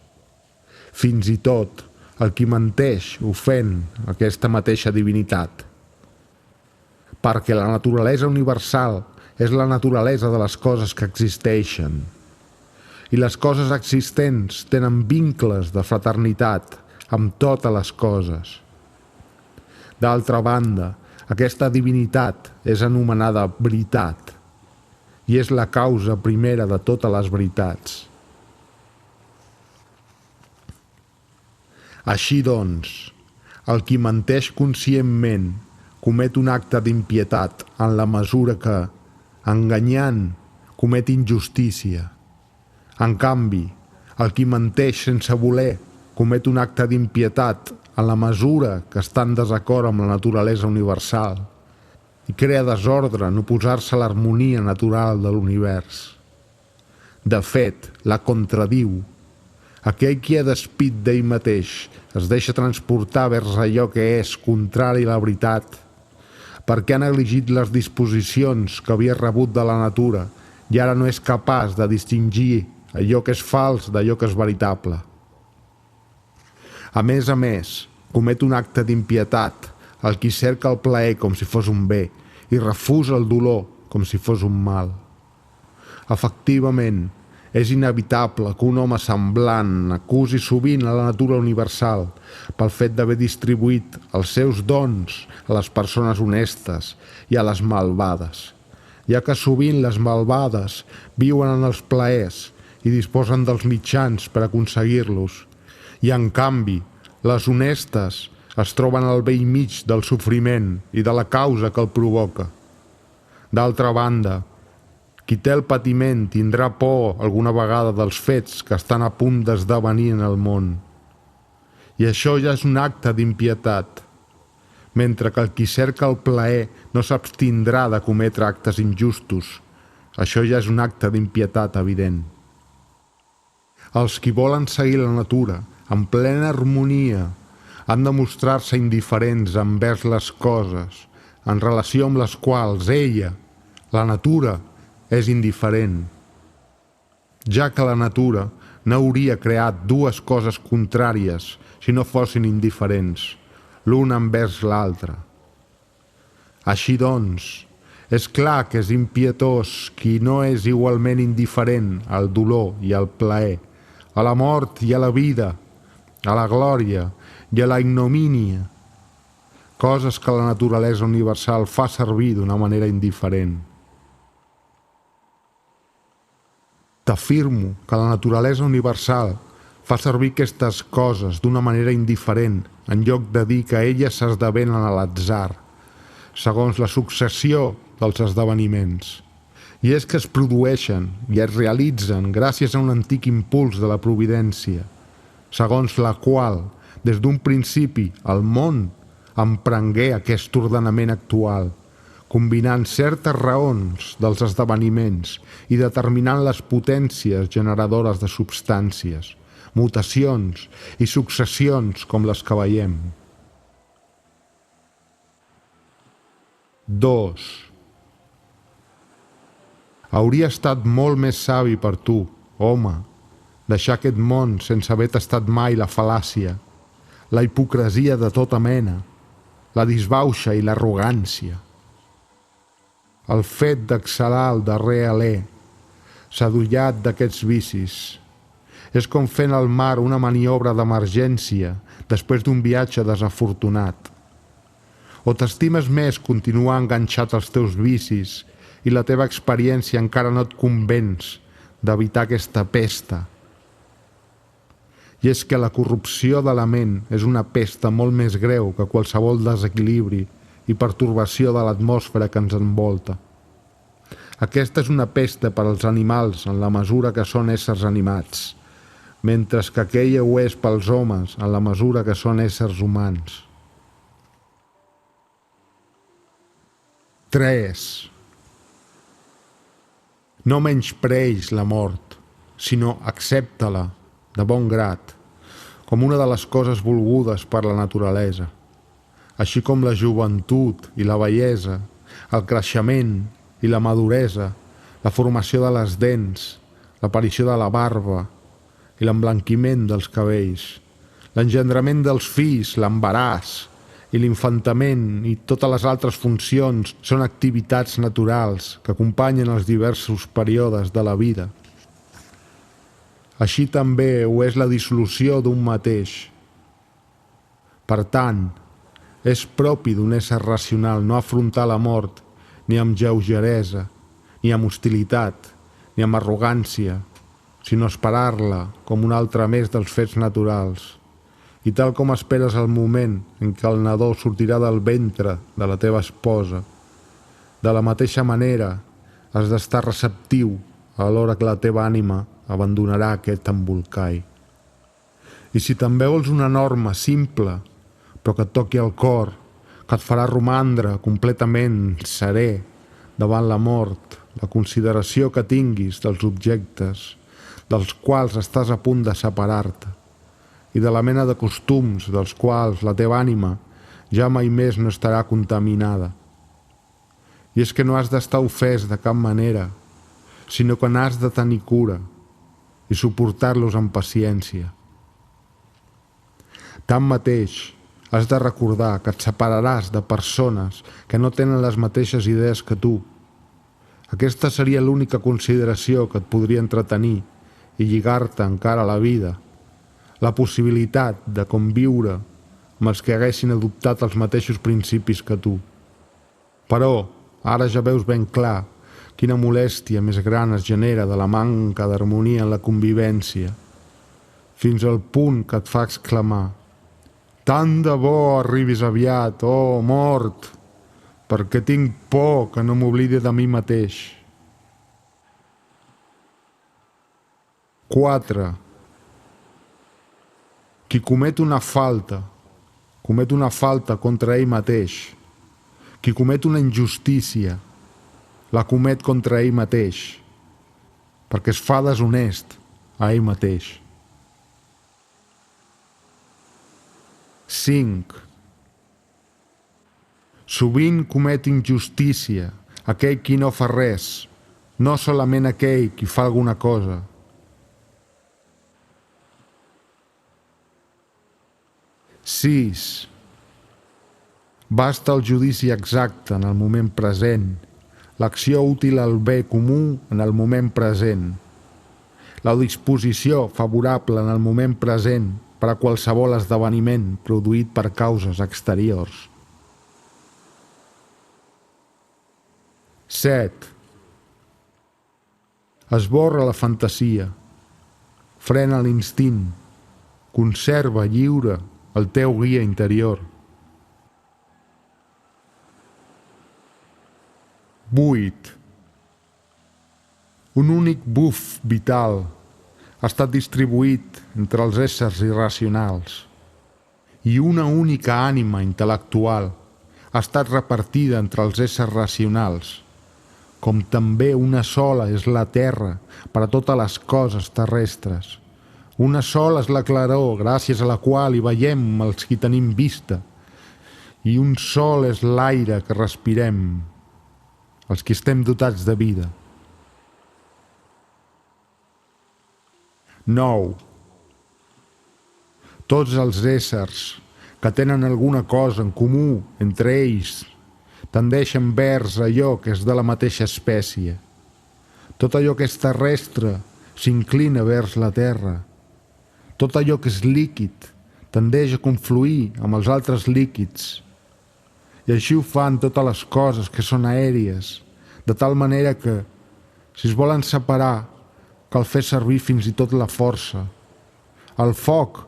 Fins i tot, el qui menteix ofèn aquesta mateixa divinitat. Perquè la naturalesa universal és la naturalesa de les coses que existeixen. I les coses existents tenen vincles de fraternitat amb totes les coses. D'altra banda, aquesta divinitat és anomenada veritat i és la causa primera de totes les veritats. Així doncs, el qui menteix conscientment comet un acte d'impietat en la mesura que, enganyant, comet injustícia. En canvi, el qui menteix sense voler comet un acte d'impietat en la mesura que està en desacord amb la naturalesa universal i crea desordre en oposar-se a l'harmonia natural de l'univers. De fet, la contradiu. Aquell qui ha despit d'ell mateix es deixa transportar vers allò que és contrari a la veritat, perquè ha negligit les disposicions que havia rebut de la natura i ara no és capaç de distingir allò que és fals d'allò que és veritable. A més, comet un acte d'impietat el qui cerca el plaer com si fos un bé i refusa el dolor com si fos un mal. Efectivament, és inevitable que un home semblant acusi sovint a la natura universal pel fet d'haver distribuït els seus dons a les persones honestes i a les malvades, ja que sovint les malvades viuen en els plaers i disposen dels mitjans per aconseguir-los, i en canvi les honestes es troben al bell mig del sofriment i de la causa que el provoca. D'altra banda, qui té el patiment tindrà por alguna vegada dels fets que estan a punt d'esdevenir en el món. I això ja és un acte d'impietat, mentre que el qui cerca el plaer no s'abstindrà de cometre actes injustos. Això ja és un acte d'impietat evident. Els qui volen seguir la natura en plena harmonia han de mostrar-se indiferents envers les coses en relació amb les quals ella, la natura, és indiferent, ja que la natura no hauria creat dues coses contràries si no fossin indiferents, l'una envers l'altra. Així doncs, és clar que és impietós qui no és igualment indiferent al dolor i al plaer, a la mort i a la vida, a la glòria i a la ignomínia, coses que la naturalesa universal fa servir d'una manera indiferent. T'afirmo que la naturalesa universal fa servir aquestes coses d'una manera indiferent en lloc de dir que elles s'esdevenen a l'atzar, segons la successió dels esdeveniments. I és que es produeixen i es realitzen gràcies a un antic impuls de la providència, segons la qual, des d'un principi, el món emprengué aquest ordenament actual, combinant certes raons dels esdeveniments i determinant les potències generadores de substàncies, mutacions i successions com les que veiem. 2. Hauria estat molt més savi per tu, home, deixar aquest món sense haver tastat mai la fal·làcia, la hipocresia de tota mena, la disbauxa i l'arrogància. El fet d'exhalar el darrer alè, sadollat d'aquests vicis, és com fent al mar una maniobra d'emergència després d'un viatge desafortunat. O t'estimes més continuar enganxat als teus vicis i la teva experiència encara no et convenç d'evitar aquesta pesta. I és que la corrupció de la ment és una pesta molt més greu que qualsevol desequilibri i pertorbació de l'atmosfera que ens envolta. Aquesta és una pesta per als animals en la mesura que són éssers animats, mentre que aquella ho és pels homes en la mesura que són éssers humans. 3. No menyspreïs la mort, sinó accepta-la de bon grat, com una de les coses volgudes per la naturalesa, així com la joventut i la bellesa, el creixement i la maduresa, la formació de les dents, l'aparició de la barba i l'emblanquiment dels cabells, l'engendrament dels fills, l'embaràs i l'infantament i totes les altres funcions són activitats naturals que acompanyen els diversos períodes de la vida. Així també ho és la dissolució d'un mateix. Per tant, és propi d'un ésser racional no afrontar la mort ni amb lleugeresa, ni amb hostilitat, ni amb arrogància, sinó esperar-la com un altre més dels fets naturals. I tal com esperes el moment en què el nadó sortirà del ventre de la teva esposa, de la mateixa manera has d'estar receptiu a l'hora que la teva ànima abandonarà aquest embolcall. I si també vols una norma simple, però que et toqui el cor, que et farà romandre completament serè davant la mort, la consideració que tinguis dels objectes dels quals estàs a punt de separar-te i de la mena de costums dels quals la teva ànima ja mai més no estarà contaminada. I és que no has d'estar ofès de cap manera, sinó que n'has de tenir cura i suportar-los amb paciència. Tanmateix, has de recordar que et separaràs de persones que no tenen les mateixes idees que tu. Aquesta seria l'única consideració que et podria entretenir i lligar-te encara a la vida, la possibilitat de conviure amb els que haguessin adoptat els mateixos principis que tu. Però, ara ja veus ben clar quina molèstia més gran es genera de la manca d'harmonia en la convivència, fins al punt que et fa exclamar: «Tant de bo arribis aviat, oh mort, perquè tinc por que no m'oblidi de mi mateix». 4. Qui comet una falta contra ell mateix. Qui comet una injustícia, la comet contra ell mateix, perquè es fa deshonest a ell mateix. 5. Sovint comet injustícia aquell qui no fa res, no solament aquell qui fa alguna cosa. 6. Basta el judici exacte en el moment present, l'acció útil al bé comú en el moment present, la disposició favorable en el moment present per a qualsevol esdeveniment produït per causes exteriors. 7. Esborra la fantasia, frena l'instint, conserva lliure el teu guia interior. 8. Un únic buf vital ha estat distribuït entre els éssers irracionals i una única ànima intel·lectual ha estat repartida entre els éssers racionals, com també una sola és la terra per a totes les coses terrestres. Una sola és la claror gràcies a la qual hi veiem els qui tenim vista, i un sol és l'aire que respirem, els qui estem dotats de vida. 9. Tots els éssers que tenen alguna cosa en comú entre ells tendeixen vers allò que és de la mateixa espècie. Tot allò que és terrestre s'inclina vers la terra. Tot allò que és líquid tendeix a confluir amb els altres líquids. I així ho fan totes les coses que són aèries, de tal manera que, si es volen separar, cal fer servir fins i tot la força. El foc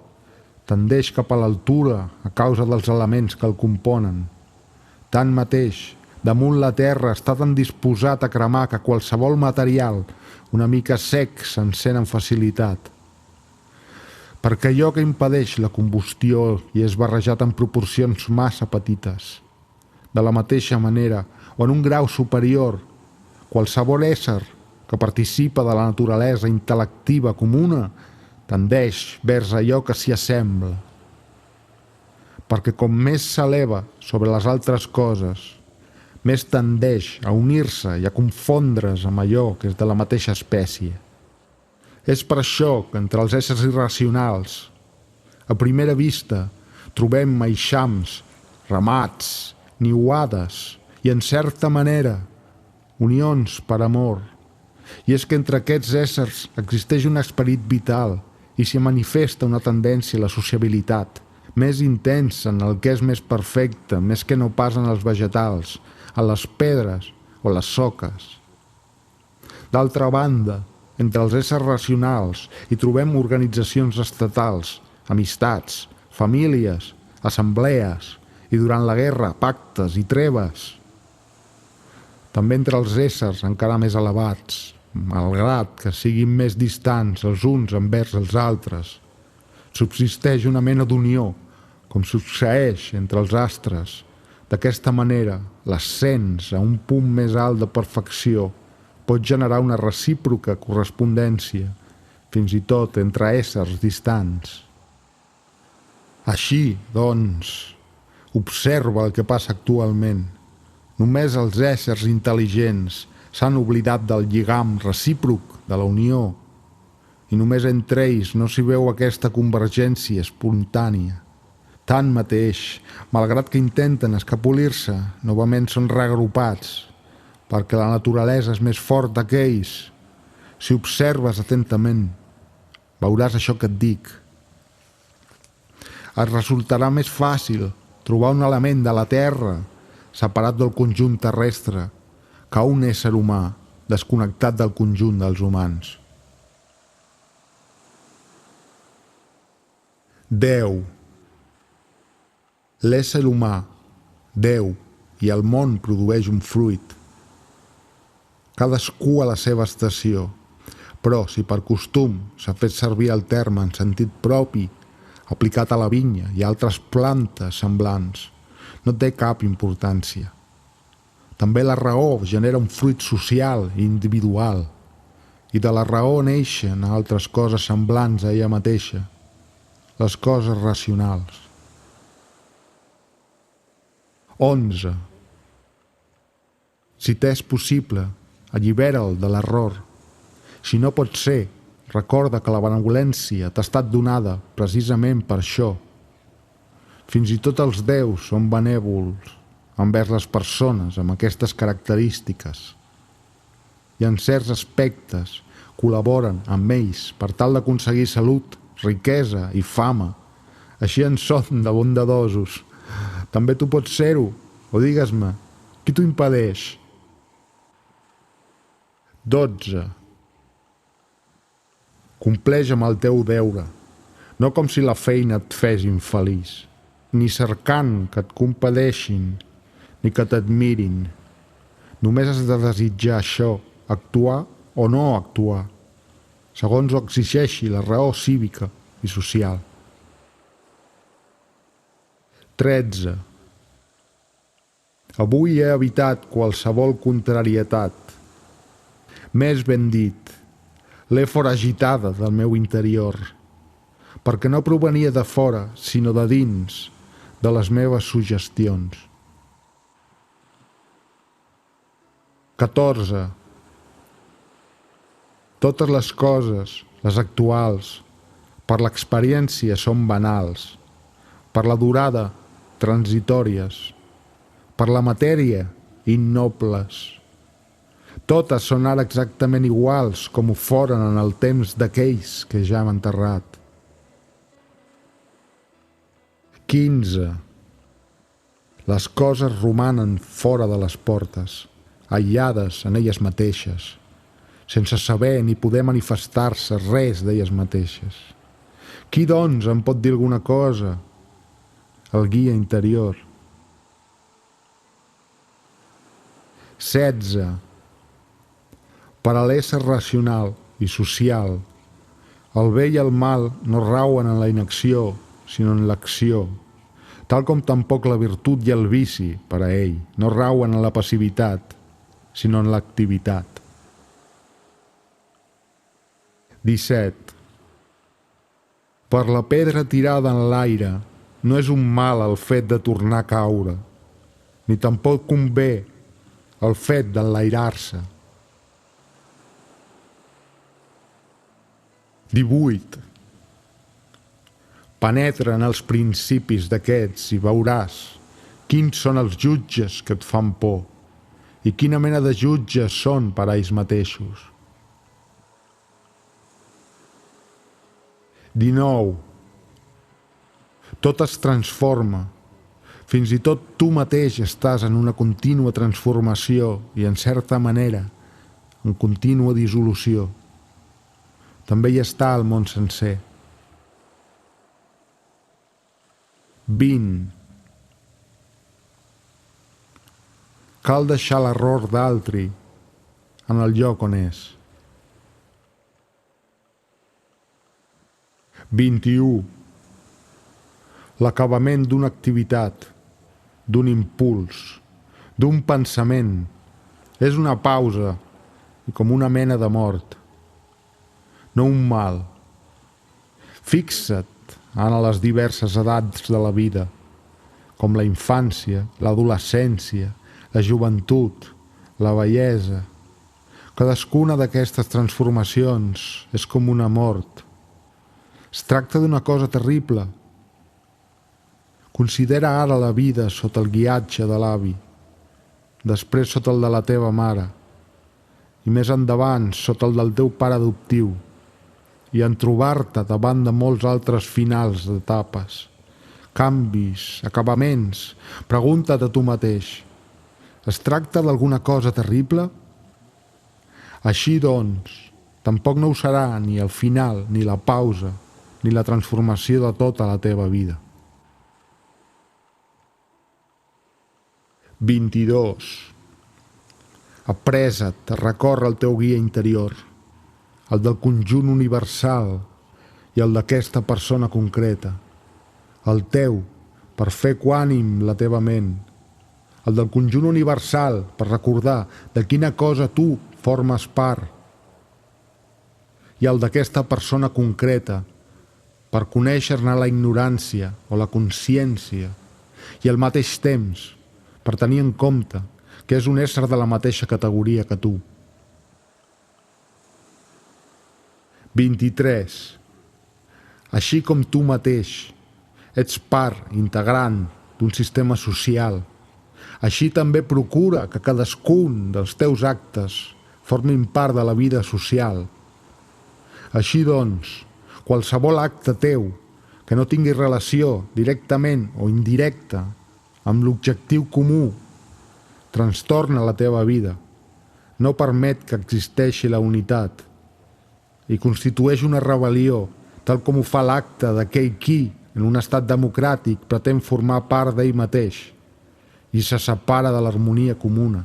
tendeix cap a l'altura a causa dels elements que el componen. Tanmateix, damunt la terra està tan disposat a cremar que qualsevol material una mica sec s'encén amb facilitat. Perquè allò que impedeix la combustió i és barrejat en proporcions massa petites. De la mateixa manera, o en un grau superior, qualsevol ésser que participa de la naturalesa intel·lectiva comuna tendeix vers allò que s'hi assembla. Perquè com més s'eleva sobre les altres coses, més tendeix a unir-se i a confondre's amb allò que és de la mateixa espècie. És per això que entre els éssers irracionals, a primera vista, trobem eixams, ramats, niuades i, en certa manera, unions per amor. I és que entre aquests éssers existeix un esperit vital i s'hi manifesta una tendència a la sociabilitat, més intensa en el que és més perfecte, més que no pas en els vegetals, a les pedres o les soques. D'altra banda, entre els éssers racionals hi trobem organitzacions estatals, amistats, famílies, assemblees i durant la guerra pactes i treves. També entre els éssers encara més elevats, malgrat que siguin més distants els uns envers els altres, subsisteix una mena d'unió, com succeeix entre els astres. D'aquesta manera, l'ascens a un punt més alt de perfecció pot generar una recíproca correspondència, fins i tot entre éssers distants. Així, doncs, observa el que passa actualment. Només els éssers intel·ligents S'han oblidat del lligam recíproc, de la unió, i només entre ells no s'hi veu aquesta convergència espontània. Tanmateix, malgrat que intenten escapolir-se, novament són reagrupats, perquè la naturalesa és més forta que ells. Si observes atentament, veuràs això que et dic. Et resultarà més fàcil trobar un element de la Terra separat del conjunt terrestre que un ésser humà desconnectat del conjunt dels humans. 10. L'ésser humà, Déu i el món produeix un fruit. Cadascú a la seva estació, però si per costum s'ha fet servir el terme en sentit propi, aplicat a la vinya i a altres plantes semblants, no té cap importància. També la raó genera un fruit social i individual, i de la raó neixen altres coses semblants a ella mateixa, les coses racionals. 11. Si t'és possible, allibera'l de l'error. Si no pot ser, recorda que la benevolència t'ha estat donada precisament per això. Fins i tot els déus són benèvols envers les persones amb aquestes característiques i en certs aspectes col·laboren amb ells per tal d'aconseguir salut, riquesa i fama. Així en són de bondadosos. També tu pots ser-ho, o digues-me, qui t'ho impedeix? 12. Compleix amb el teu deure, no com si la feina et fes infeliç, ni cercant que et compadeixin, ni que t'admirin. Només has de desitjar això, actuar o no actuar, segons ho exigeixi la raó cívica i social. 13. Avui he evitat qualsevol contrarietat. Més ben dit, l'he foragitada del meu interior, perquè no provenia de fora, sinó de dins, de les meves suggestions. 14. Totes les coses, les actuals, per l'experiència són banals, per la durada, transitòries, per la matèria, innobles. Totes són ara exactament iguals com ho foren en el temps d'aquells que ja hem enterrat. 15. Les coses romanen fora de les portes, aïllades en elles mateixes, sense saber ni poder manifestar-se res d'elles mateixes. Qui, doncs, em pot dir alguna cosa? El guia interior. 16. Per a l'ésser racional i social, el bé i el mal no rauen en la inacció, sinó en l'acció, tal com tampoc la virtut i el vici, per a ell, no rauen en la passivitat, sinó en l'activitat. 17. Per la pedra tirada en l'aire no és un mal el fet de tornar a caure, ni tampoc convé el fet d'enlairar-se. 18. Penetra en els principis d'aquests i veuràs quins són els jutges que et fan por i quina mena de jutges són per a ells mateixos. 19. Tot es transforma. Fins i tot tu mateix estàs en una contínua transformació i, en certa manera, en contínua dissolució. També hi està el món sencer. 20. Cal deixar l'error d'altri en el lloc on és. 21. L'acabament d'una activitat, d'un impuls, d'un pensament, és una pausa i com una mena de mort, no un mal. Fixa't en les diverses edats de la vida, com la infància, l'adolescència, la joventut, la vellesa Cadascuna d'aquestes transformacions és com una mort. Es tracta d'una cosa terrible. Considera ara la vida sota el guiatge de l'avi, després sota el de la teva mare, i més endavant sota el del teu pare adoptiu, i en trobar-te davant de molts altres finals d'etapes, canvis, acabaments, pregunta't a tu mateix: es tracta d'alguna cosa terrible? Així doncs, tampoc no ho serà ni el final, ni la pausa, ni la transformació de tota la teva vida. 22. Apresa't a recórrer el teu guia interior, el del conjunt universal i el d'aquesta persona concreta, el teu per fer equànim la teva ment, el del conjunt universal per recordar de quina cosa tu formes part, i el d'aquesta persona concreta per conèixer-ne la ignorància o la consciència, i al mateix temps per tenir en compte que és un ésser de la mateixa categoria que tu. 23. Així com tu mateix ets part integrant d'un sistema social, així també procura que cadascun dels teus actes formin part de la vida social. Així doncs, qualsevol acte teu que no tingui relació directament o indirecta amb l'objectiu comú trastorna la teva vida, no permet que existeixi la unitat i constitueix una rebel·lió, tal com ho fa l'acte d'aquell qui, en un estat democràtic, pretén formar part d'ell mateix i se separa de l'harmonia comuna.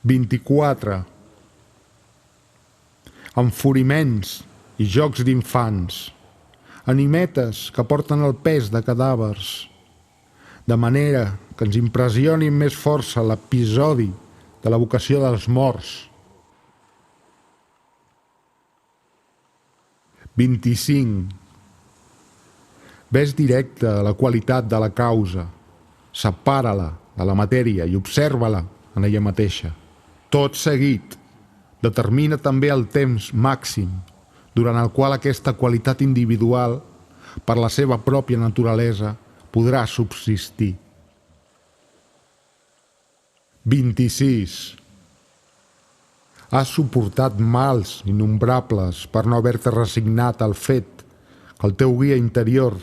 24. Enfuriments i jocs d'infants, animetes que porten el pes de cadàvers, de manera que ens impressioni amb més força l'episodi de l'evocació dels morts. 25. Ves directe a la qualitat de la causa, separa-la de la matèria i observa-la en ella mateixa. Tot seguit, determina també el temps màxim durant el qual aquesta qualitat individual, per la seva pròpia naturalesa, podrà subsistir. 26. Has suportat mals innombrables per no haver-te resignat al fet que el teu guia interior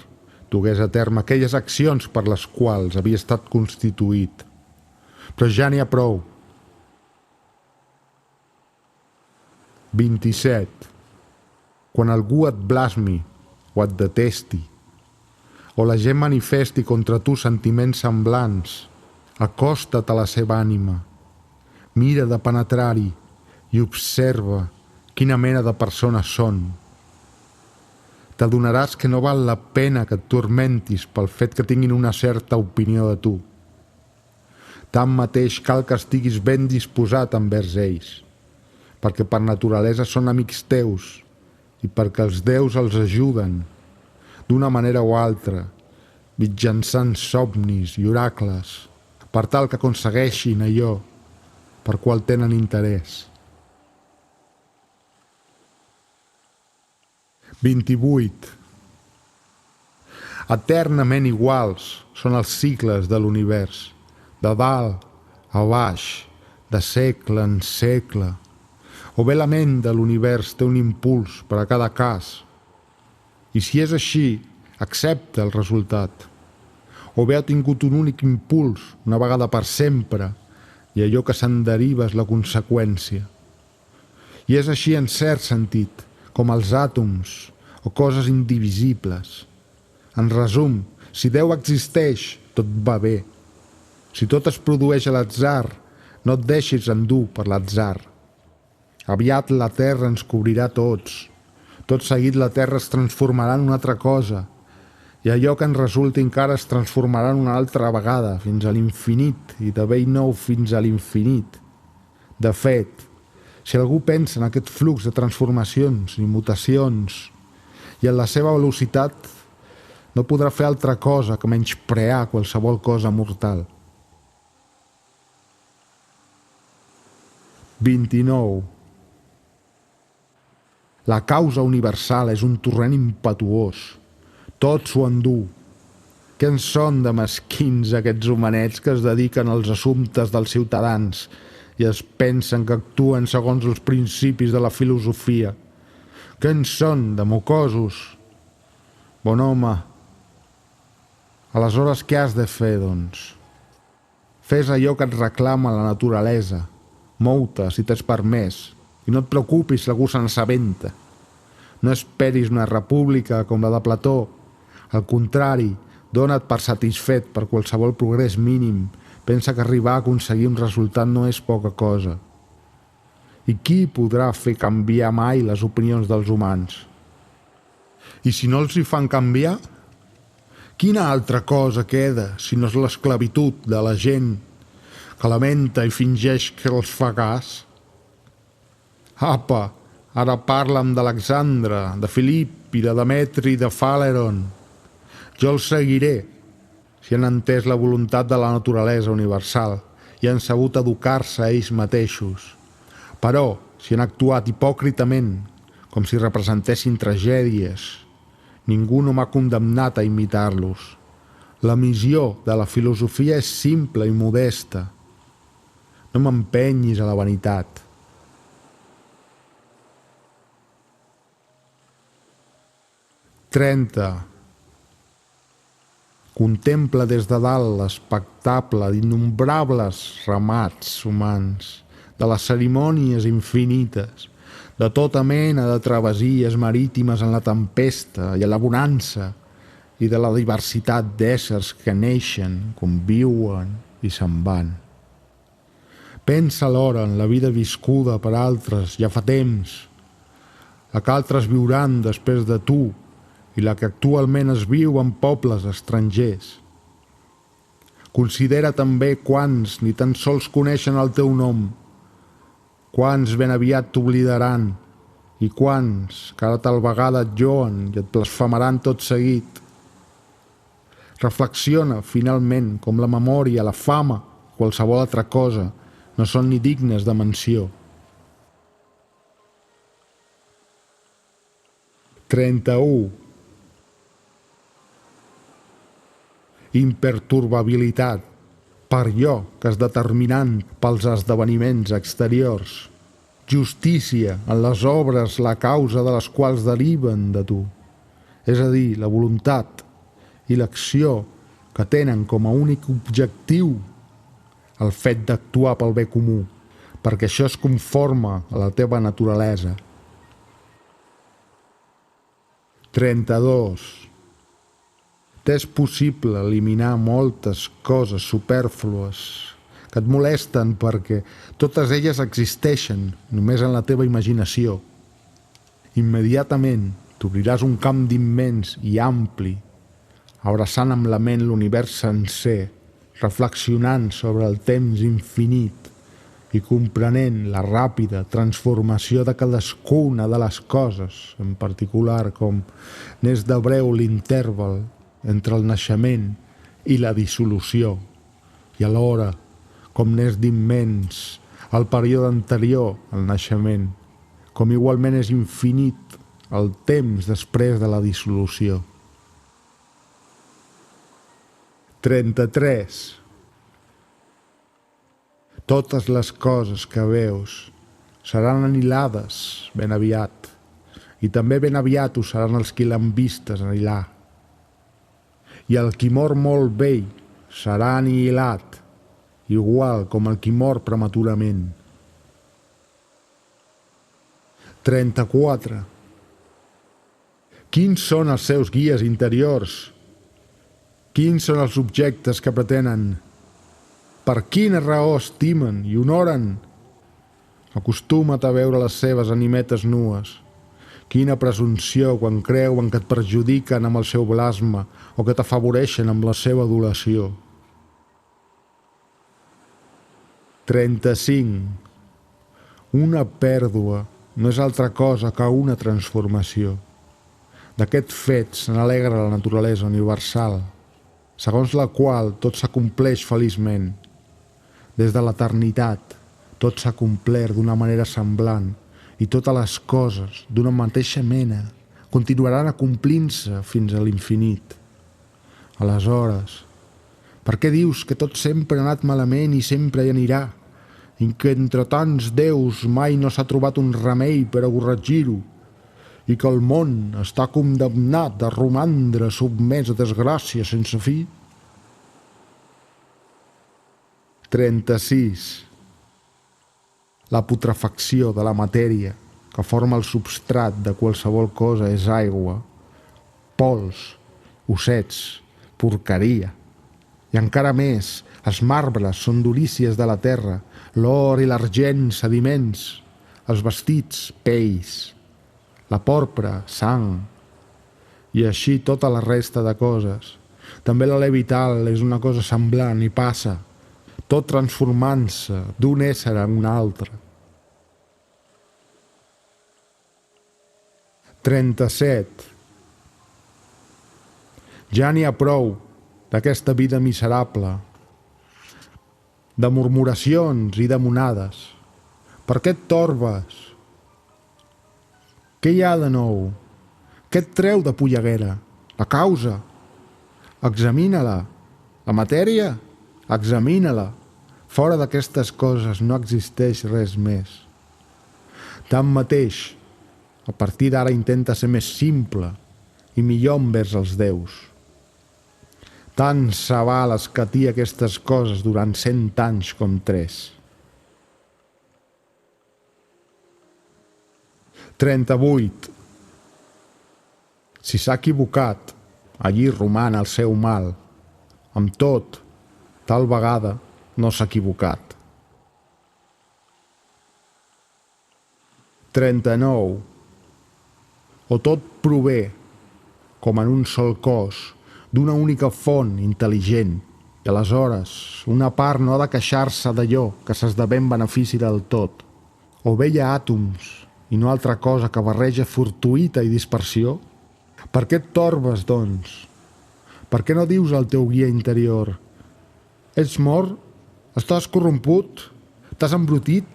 dugués a terme aquelles accions per les quals havia estat constituït. Però ja n'hi ha prou. 27. Quan algú et blasmi o et detesti, o la gent manifesti contra tu sentiments semblants, acosta't a la seva ànima, mira de penetrar-hi i observa quina mena de persones són. T'adonaràs que no val la pena que et turmentis pel fet que tinguin una certa opinió de tu. Tanmateix cal que estiguis ben disposat envers ells, perquè per naturalesa són amics teus i perquè els déus els ajuden, d'una manera o altra, mitjançant somnis i oracles, per tal que aconsegueixin allò per qual tenen interès. 28. Eternament iguals són els cicles de l'univers, de dalt a baix, de segle en segle. O bé la ment de l'univers té un impuls per a cada cas, i si és així, accepta el resultat. O bé ha tingut un únic impuls, una vegada per sempre, i allò que se'n deriva és la conseqüència. I és així en cert sentit, com els àtoms o coses indivisibles. En resum, si Déu existeix, tot va bé. Si tot es produeix a l'atzar, no et deixis endur per l'atzar. Aviat la terra ens cobrirà tots. Tot seguit la terra es transformarà en una altra cosa, i allò que en resulti encara es transformarà en una altra vegada, fins a l'infinit, i de vell nou fins a l'infinit. De fet, si algú pensa en aquest flux de transformacions i mutacions, i en la seva velocitat, no podrà fer altra cosa que menysprear qualsevol cosa mortal. 29. La causa universal és un torrent impetuós. Tot s'ho endú. Què en són de mesquins aquests homenets que es dediquen als assumptes dels ciutadans i es pensen que actuen segons els principis de la filosofia? Què en són de mocosos? Bon home, aleshores què has de fer, doncs? Fes allò que et reclama la naturalesa. Mou-te, si t'és permès, i no et preocupis si algú se n'assabenta. No esperis una república com la de Plató. Al contrari, dona't per satisfet per qualsevol progrés mínim. Pensa que arribar a aconseguir un resultat no és poca cosa. I qui podrà fer canviar mai les opinions dels humans? I si no els hi fan canviar? Quina altra cosa queda si no és l'esclavitud de la gent que lamenta i fingeix que els fa cas? Apa, ara parla'm d'Alexandre, de Filip i de Demetri i de Faleron. Jo els seguiré si han entès la voluntat de la naturalesa universal i han sabut educar-se a ells mateixos. Però, si han actuat hipòcritament, com si representessin tragèdies, ningú no m'ha condemnat a imitar-los. La missió de la filosofia és simple i modesta. No m'empenyis a la vanitat. Trenta. Contempla des de dalt l'espectacle d'innombrables ramats humans, de les cerimònies infinites, de tota mena de travessies marítimes en la tempesta i a la bonança, i de la diversitat d'éssers que neixen, conviuen i se'n van. Pensa alhora en la vida viscuda per altres ja fa temps, la que altres viuran després de tu i la que actualment es viu en pobles estrangers. Considera també quants ni tan sols coneixen el teu nom, quants ben aviat t'oblidaran i quants cada tal vegada et lloen i et blasfemaran tot seguit. Reflexiona, finalment, com la memòria, la fama, qualsevol altra cosa, no són ni dignes de menció. 31. Imperturbabilitat, per allò que és determinant pels esdeveniments exteriors. Justícia en les obres, la causa de les quals deriven de tu. És a dir, la voluntat i l'acció que tenen com a únic objectiu el fet d'actuar pel bé comú, perquè això es conforma a la teva naturalesa. 32. T'és possible eliminar moltes coses supèrflues que et molesten perquè totes elles existeixen només en la teva imaginació. Immediatament t'obriràs un camp d'immens i ampli, abraçant amb la ment l'univers sencer, reflexionant sobre el temps infinit i comprenent la ràpida transformació de cadascuna de les coses, en particular com n'és de breu l'interval entre el naixement i la dissolució, i alhora com n'és d'immens el període anterior al naixement, com igualment és infinit el temps després de la dissolució. 33. Totes les coses que veus seran anihilades ben aviat, i també ben aviat ho seran els qui l'han vistes anhilar. I el qui mor molt vell serà anihilat, igual com el qui mor prematurament. 34. Quins són els seus guies interiors? Quins són els objectes que pretenen? Per quina raó estimen i honoren? Acostuma't a veure les seves animetes nues. Quina presumpció quan creuen que et perjudiquen amb el seu blasme o que t'afavoreixen amb la seva adulació. 35. Una pèrdua no és altra cosa que una transformació. D'aquest fet se n'alegra la naturalesa universal, segons la qual tot s'acompleix feliçment. Des de l'eternitat, tot s'ha complert d'una manera semblant i totes les coses d'una mateixa mena continuaran acomplint-se fins a l'infinit. Aleshores, per què dius que tot sempre ha anat malament i sempre hi anirà, i que entre tants déus mai no s'ha trobat un remei per a corregir-ho, i que el món està condemnat a romandre sotmès a desgràcia sense fi? 36. La putrefacció de la matèria que forma el substrat de qualsevol cosa és aigua, pols, ossets, porqueria. I encara més, els marbres són durícies de la terra, l'or i l'argent sediments, els vestits pells, la porpra sang, i així tota la resta de coses. També l'alè vital és una cosa semblant i passa, tot transformant-se d'un ésser en un altre. 37. Ja n'hi ha prou d'aquesta vida miserable, de murmuracions i de monades. Per què et torbes? Què hi ha de nou? Què et treu de polleguera? La causa? Examina-la. La matèria? Examina-la. Fora d'aquestes coses no existeix res més. Tanmateix, a partir d'ara intenta ser més simple i millor envers els déus. Tant se val escatir aquestes coses durant 100 anys com 3. 38. Si s'ha equivocat, allí roman el seu mal. Amb tot, tal vegada no s'ha equivocat. 39. O tot prové, com en un sol cos, d'una única font intel·ligent, i aleshores una part no ha de queixar-se d'allò que s'esdevé en benefici del tot. O bé hi ha àtoms, i no altra cosa que barreja fortuïta i dispersió? Per què et torbes, doncs? Per què no dius al teu guia interior: ets mort? Estàs corromput? T'has embrutit?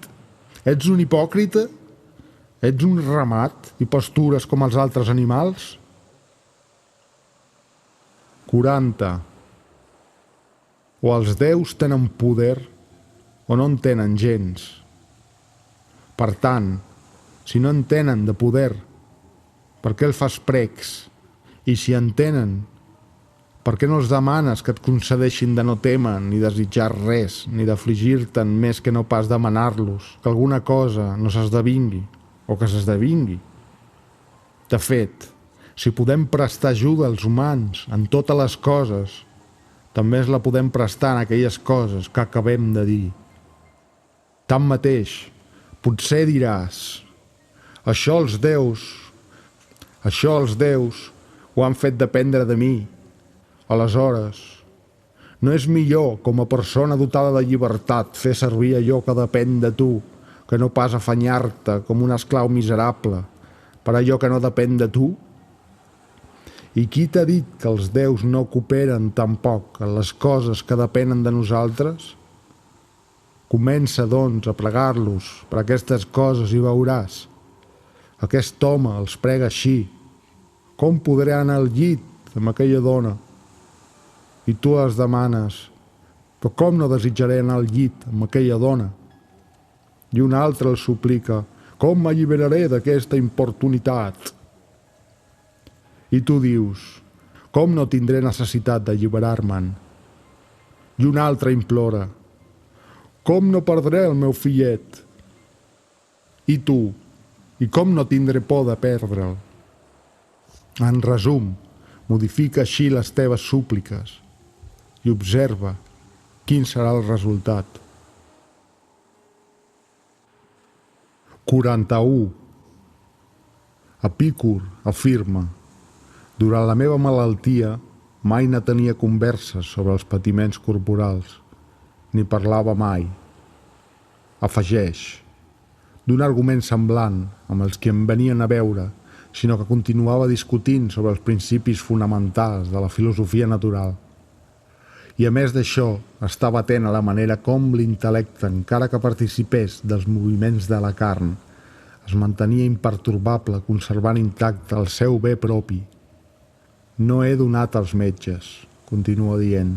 Ets un hipòcrita? Ets un ramat i postures com els altres animals? 40. O els déus tenen poder o no en tenen gens. Per tant, si no en tenen de poder, per què el fas precs? I si en tenen, per què no els demanes que et concedeixin de no témer ni desitjar res, ni d'afligir-te'n més que no pas demanar-los que alguna cosa no s'esdevingui o que s'esdevingui? De fet, si podem prestar ajuda als humans en totes les coses, també ens la podem prestar en aquelles coses que acabem de dir. Tanmateix, potser diràs: això els déus ho han fet dependre de mi. Aleshores, no és millor com a persona dotada de llibertat fer servir allò que depèn de tu que no pas afanyar-te com un esclau miserable per allò que no depèn de tu? I qui t'ha dit que els déus no cooperen tampoc en les coses que depenen de nosaltres? Comença, doncs, a pregar-los per aquestes coses i veuràs. Aquest home els prega així. Com podré anar al llit amb aquella dona? I tu els demanes: però com no desitjaré anar al llit amb aquella dona? I un altre els suplica: com m'alliberaré d'aquesta importunitat? I tu dius: com no tindré necessitat d'alliberar-me'n? I un altre implora: com no perdré el meu fillet? I tu: i com no tindré por de perdre'l? En resum, modifica així les teves súpliques i observa quin serà el resultat. 41. Epicur afirma: durant la meva malaltia mai no tenia converses sobre els patiments corporals, ni parlava mai. Afegeix: d'un argument semblant amb els que em venien a veure, sinó que continuava discutint sobre els principis fonamentals de la filosofia natural. I a més d'això, estava atent a la manera com l'intel·lecte, encara que participés dels moviments de la carn, es mantenia impertorbable conservant intacte el seu bé propi. No he donat als metges, continua dient,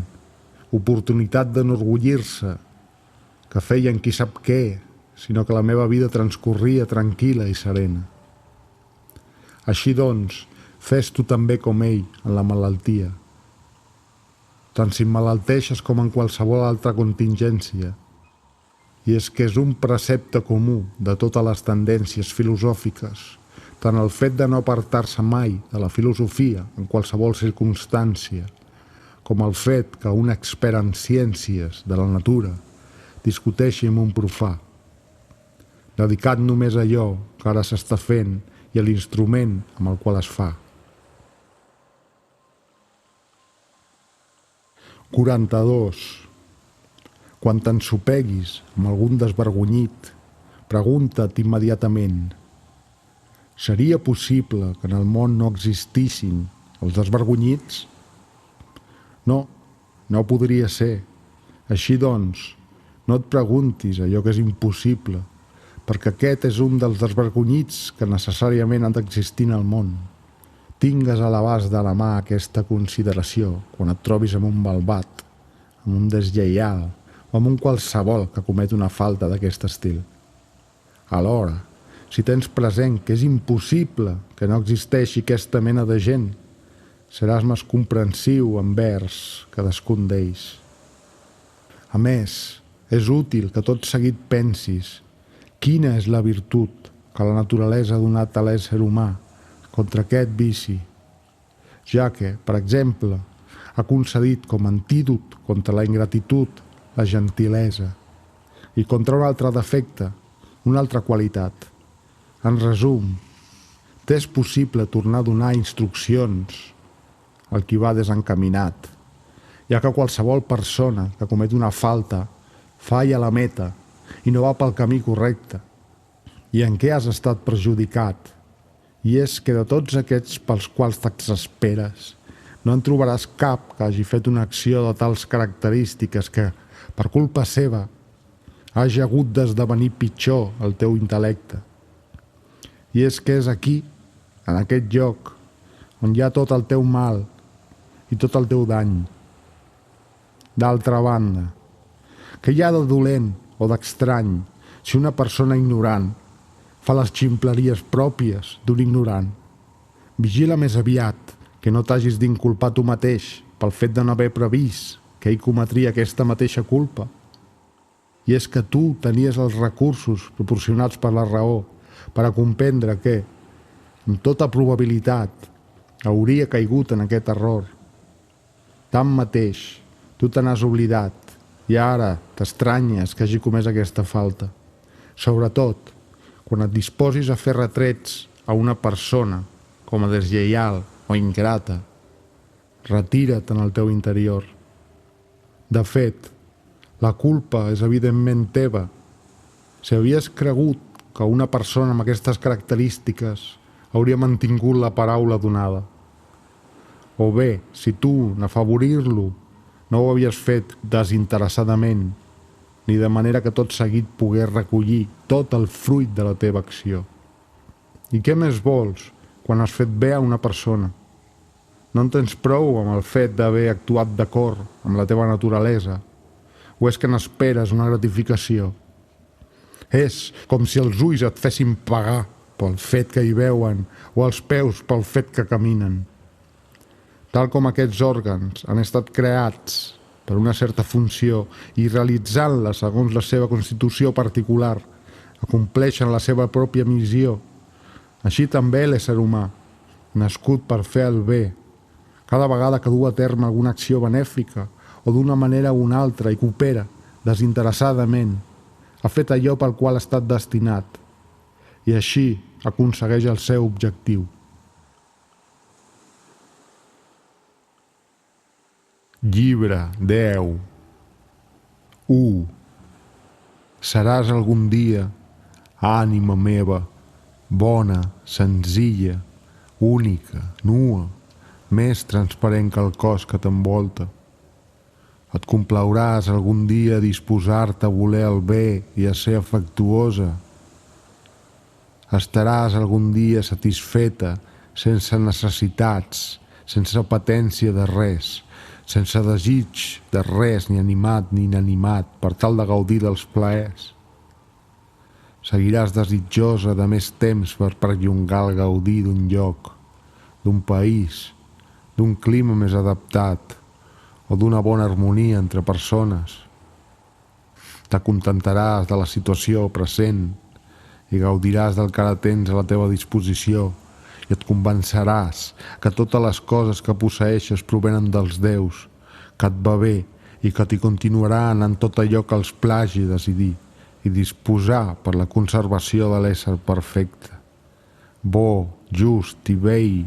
oportunitat d'enorgullir-se, que feien qui sap què, sinó que la meva vida transcorria tranquil·la i serena. Així doncs, fes tu també com ell en la malaltia. Tant si emmalalteixes com en qualsevol altra contingència. I és que és un precepte comú de totes les tendències filosòfiques, tant el fet de no apartar-se mai de la filosofia en qualsevol circumstància, com el fet que un expert en ciències de la natura discuteixi amb un profà, dedicat només a allò que ara s'està fent i a l'instrument amb el qual es fa. 42. Quan t'ensopeguis amb algun desvergonyit, pregunta't immediatament: seria possible que en el món no existissin els desvergonyits? No, no podria ser. Així doncs, no et preguntis allò que és impossible, perquè aquest és un dels desvergonyits que necessàriament han d'existir en el món. Tingues a l'abast de la mà aquesta consideració quan et trobis amb un malvat, amb un deslleial o amb un qualsevol que comet una falta d'aquest estil. Alhora, si tens present que és impossible que no existeixi aquesta mena de gent, seràs més comprensiu envers cadascun d'ells. A més, és útil que tot seguit pensis quina és la virtut que la naturalesa ha donat a l'ésser humà contra aquest vici, ja que, per exemple, ha concedit com a antídot contra la ingratitud la gentilesa i contra un altre defecte, una altra qualitat. En resum, t'és possible tornar a donar instruccions al qui va desencaminat, ja que qualsevol persona que comet una falta falla la meta i no va pel camí correcte. I en què has estat perjudicat? I és que de tots aquests pels quals t'exasperes, no en trobaràs cap que hagi fet una acció de tals característiques que, per culpa seva, hagi hagut d'esdevenir pitjor el teu intel·lecte. I és que és aquí, en aquest lloc, on hi ha tot el teu mal i tot el teu dany. D'altra banda, què hi ha de dolent o d'estrany si una persona ignorant fa les ximpleries pròpies d'un ignorant? Vigila més aviat que no t'hagis d'inculpar tu mateix pel fet de no haver previst que ell cometria aquesta mateixa culpa. I és que tu tenies els recursos proporcionats per la raó per a comprendre que, amb tota probabilitat, hauria caigut en aquest error. Tanmateix, tu te n'has oblidat i ara t'estranyes que hagi comès aquesta falta. Sobretot, quan et disposis a fer retrets a una persona com a deslleial o ingrata, retira't en el teu interior. De fet, la culpa és evidentment teva. Si havies cregut que una persona amb aquestes característiques hauria mantingut la paraula donada, o bé, si tu, en afavorir-lo, no ho havies fet desinteressadament, ni de manera que tot seguit pogués recollir tot el fruit de la teva acció. I què més vols quan has fet bé a una persona? No en tens prou amb el fet d'haver actuat d'acord amb la teva naturalesa? O és que n'esperes una gratificació? És com si els ulls et fessin pagar pel fet que hi veuen o els peus pel fet que caminen. Tal com aquests òrgans han estat creats per una certa funció i realitzant-la segons la seva constitució particular, acompleixen la seva pròpia missió. Així també l'ésser humà, nascut per fer el bé, cada vegada que du a terme alguna acció benèfica o d'una manera o una altra i coopera desinteressadament, ha fet allò pel qual ha estat destinat i així aconsegueix el seu objectiu. Llibre 10. 1. Seràs algun dia, ànima meva, bona, senzilla, única, nua, més transparent que el cos que t'envolta. Et complauràs algun dia a disposar-te a voler el bé i a ser afectuosa. Estaràs algun dia satisfeta, sense necessitats, sense patència de res, sense desig de res, ni animat ni inanimat, per tal de gaudir dels plaers. Seguiràs desitjosa de més temps per perllongar el gaudir d'un lloc, d'un país, d'un clima més adaptat o d'una bona harmonia entre persones. T'acontentaràs de la situació present i gaudiràs del que ara tens a la teva disposició i et convenceràs que totes les coses que posseeixes provenen dels déus, que et va bé i que t'hi continuaran en tot allò que els plagi decidir i disposar per la conservació de l'ésser perfecte, bo, just i vell,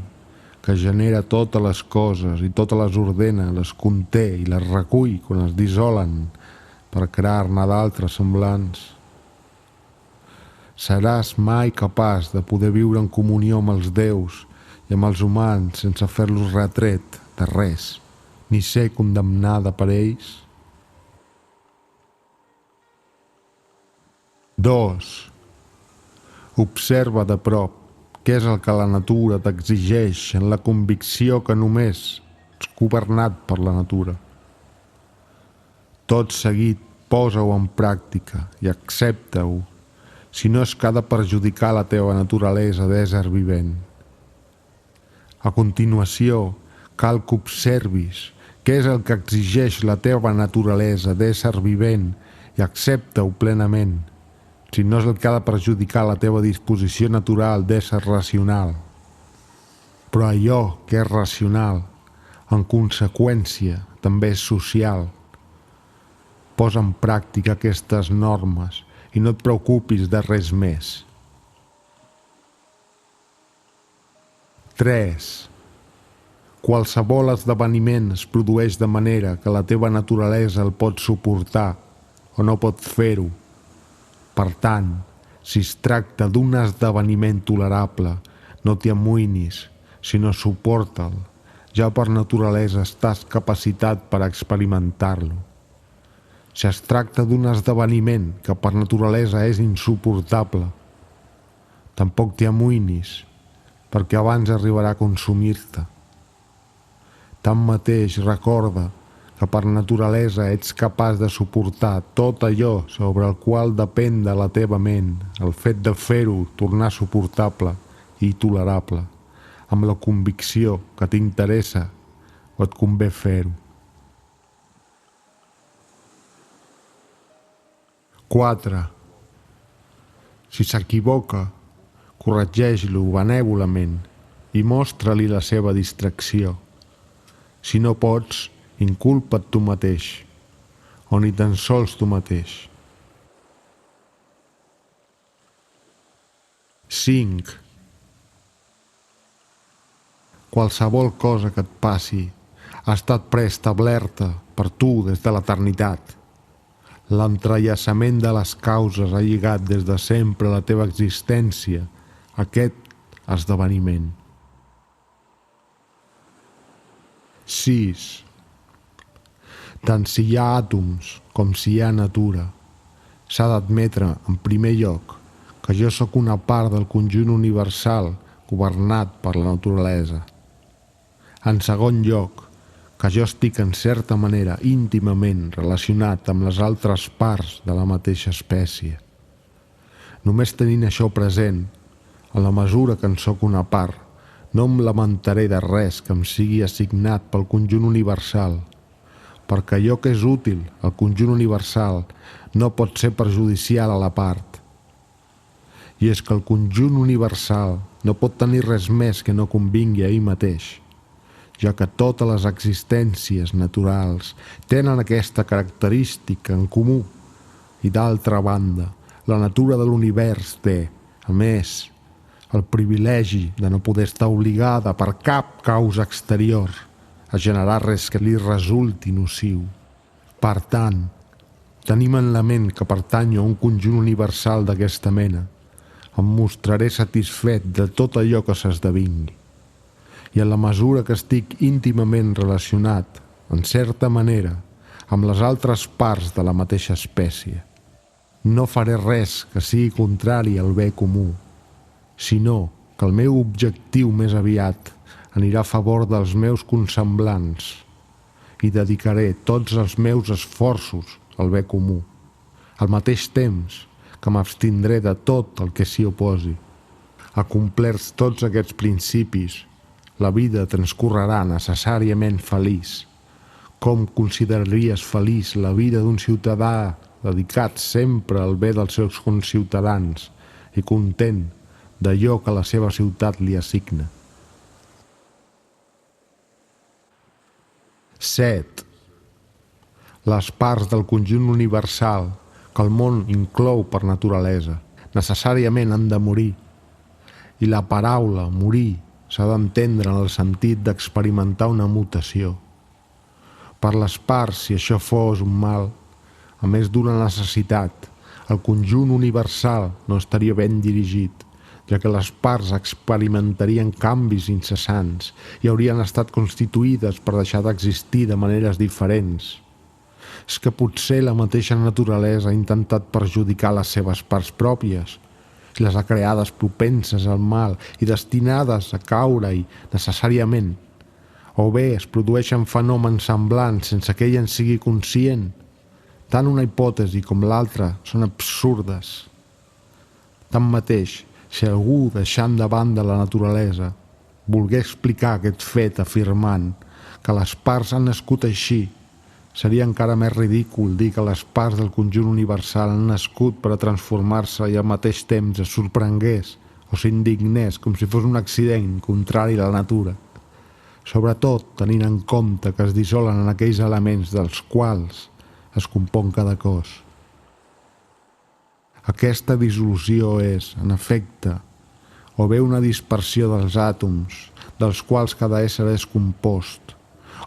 que genera totes les coses i totes les ordena, les conté i les recull quan es dissolen per crear-ne d'altres semblants. Seràs mai capaç de poder viure en comunió amb els déus i amb els humans sense fer-los retret de res, ni ser condemnada per ells. 2. Observa de prop què és el que la natura t'exigeix en la convicció que només ets governat per la natura. Tot seguit posa-ho en pràctica i accepta-ho, si no és que ha de perjudicar la teva naturalesa d'ésser vivent. A continuació, cal que observis què és el que exigeix la teva naturalesa d'ésser vivent i accepta-ho plenament, si no és el que ha de perjudicar la teva disposició natural d'ésser racional. Però allò que és racional, en conseqüència, també és social. Posa en pràctica aquestes normes i no et preocupis de res més. 3. Qualsevol esdeveniment es produeix de manera que la teva naturalesa el pot suportar o no pot fer-ho. Per tant, si es tracta d'un esdeveniment tolerable, no t'hi amoïnis, sinó suporta'l. Ja per naturalesa estàs capacitat per experimentar-lo. Si es tracta d'un esdeveniment que per naturalesa és insuportable, tampoc t'hi amoïnis, perquè abans arribarà a consumir-te. Tanmateix, recorda que per naturalesa ets capaç de suportar tot allò sobre el qual depèn de la teva ment, el fet de fer-ho tornar suportable i tolerable, amb la convicció que t'interessa o et convé fer-ho. 4. Si s'equivoca, corregeix-lo benèvolament i mostra-li la seva distracció. Si no pots, inculpa't tu mateix, o ni tan sols tu mateix. 5. Qualsevol cosa que et passi ha estat preestablerta per tu des de l'eternitat. L'entrellaçament de les causes ha lligat des de sempre la teva existència a aquest esdeveniment. 6. Tant si hi ha àtoms com si hi ha natura, s'ha d'admetre, en primer lloc, que jo sóc una part del conjunt universal governat per la naturalesa. En segon lloc, que jo estic en certa manera íntimament relacionat amb les altres parts de la mateixa espècie. Només tenint això present, en la mesura que en sóc una part, no em lamentaré de res que em sigui assignat pel conjunt universal, perquè allò que és útil al conjunt universal no pot ser perjudicial a la part. I és que el conjunt universal no pot tenir res més que no convingui a ell mateix, ja que totes les existències naturals tenen aquesta característica en comú. I d'altra banda, la natura de l'univers té, a més, el privilegi de no poder estar obligada per cap causa exterior a generar res que li resulti nociu. Per tant, tenim en la ment que pertanyo a un conjunt universal d'aquesta mena. Em mostraré satisfet de tot allò que s'esdevingui. I en la mesura que estic íntimament relacionat, en certa manera, amb les altres parts de la mateixa espècie. No faré res que sigui contrari al bé comú, sinó que el meu objectiu més aviat anirà a favor dels meus consemblants i dedicaré tots els meus esforços al bé comú, al mateix temps que m'abstindré de tot el que s'hi oposi. Acomplerts tots aquests principis, la vida transcorrerà necessàriament feliç. Com consideraries feliç la vida d'un ciutadà dedicat sempre al bé dels seus conciutadans i content d'allò que la seva ciutat li assigna? 7. Les parts del conjunt universal que el món inclou per naturalesa necessàriament han de morir, i la paraula morir s'ha d'entendre en el sentit d'experimentar una mutació. Per les parts, si això fos un mal, a més d'una necessitat, el conjunt universal no estaria ben dirigit, ja que les parts experimentarien canvis incessants i haurien estat constituïdes per deixar d'existir de maneres diferents. És que potser la mateixa naturalesa ha intentat perjudicar les seves parts pròpies i les ha creades propenses al mal i destinades a caure-hi necessàriament, o bé es produeixen fenòmens semblants sense que ella en sigui conscient. Tant una hipòtesi com l'altra són absurdes. Tanmateix, si algú, deixant de banda la naturalesa, volgué explicar aquest fet afirmant que les parts han nascut així, seria encara més ridícul dir que les parts del conjunt universal han nascut per a transformar-se i al mateix temps es sorprengués o s'indignés com si fos un accident contrari a la natura, sobretot tenint en compte que es dissolen en aquells elements dels quals es compon cada cos. Aquesta dissolució és, en efecte, o bé una dispersió dels àtoms, dels quals cada ésser és compost,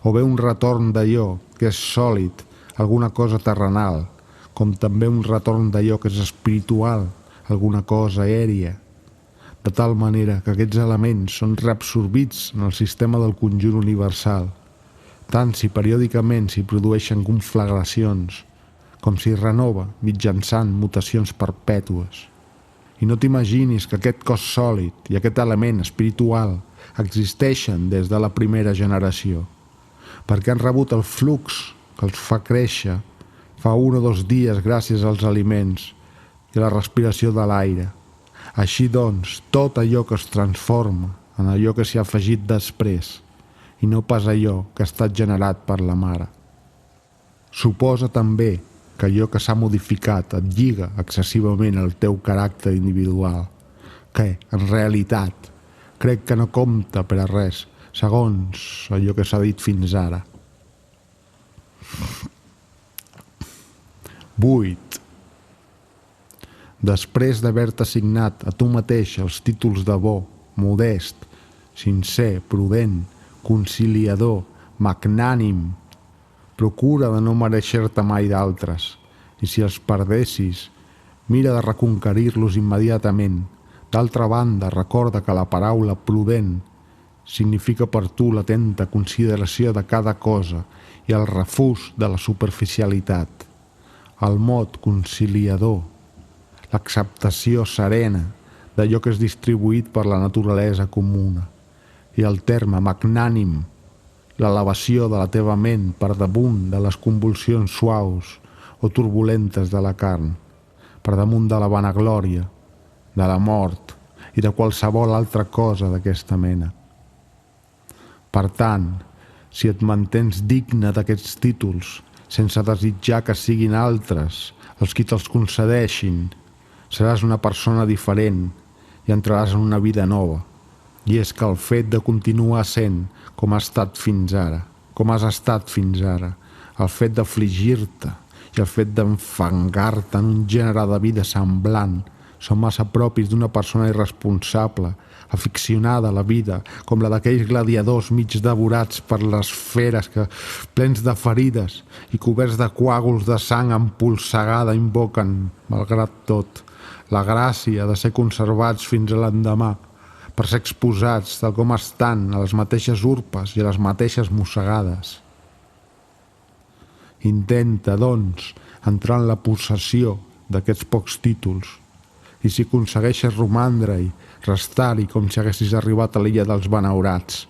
o bé un retorn d'allò que és sòlid, alguna cosa terrenal, com també un retorn d'allò que és espiritual, alguna cosa aèria, de tal manera que aquests elements són reabsorbits en el sistema del conjunt universal, tant si periòdicament s'hi produeixen conflagracions, com s'hi renova mitjançant mutacions perpètues. I no t'imaginis que aquest cos sòlid i aquest element espiritual existeixen des de la primera generació, perquè han rebut el flux que els fa créixer fa 1 o 2 dies gràcies als aliments i a la respiració de l'aire. Així doncs, tot allò que es transforma en allò que s'hi ha afegit després i no pas allò que ha estat generat per la mare. Suposa també que allò que s'ha modificat et lliga excessivament al teu caràcter individual, que, en realitat, crec que no compta per a res, segons allò que s'ha dit fins ara. 8. Després d'haver-te assignat a tu mateix els títols de bo, modest, sincer, prudent, conciliador, magnànim, procura de no mereixer-te mai d'altres, i si els perdessis, mira de reconquerir-los immediatament. D'altra banda, recorda que la paraula prudent significa per tu l'atenta consideració de cada cosa i el refús de la superficialitat. El mot conciliador, l'acceptació serena d'allò que és distribuït per la naturalesa comuna, i el terme magnànim, l'elevació de la teva ment per damunt de les convulsions suaus o turbulentes de la carn, per damunt de la vanaglòria, de la mort i de qualsevol altra cosa d'aquesta mena. Per tant, si et mantens digne d'aquests títols, sense desitjar que siguin altres els qui te'ls concedeixin, seràs una persona diferent i entraràs en una vida nova. I és que el fet de continuar sent com has estat fins ara, el fet d'afligir-te i el fet d'enfangar-te en un gènere de vida semblant són massa propis d'una persona irresponsable, aficionada a la vida, com la d'aquells gladiadors mig devorats per les feres que, plens de ferides i coberts de coàguls de sang empolsegada, invoquen, malgrat tot, la gràcia de ser conservats fins a l'endemà, per ser exposats tal com estan a les mateixes urpes i a les mateixes mossegades. Intenta, doncs, entrar en la possessió d'aquests pocs títols. I si aconsegueixes romandre-hi, restar-hi com si haguessis arribat a l'illa dels benaurats.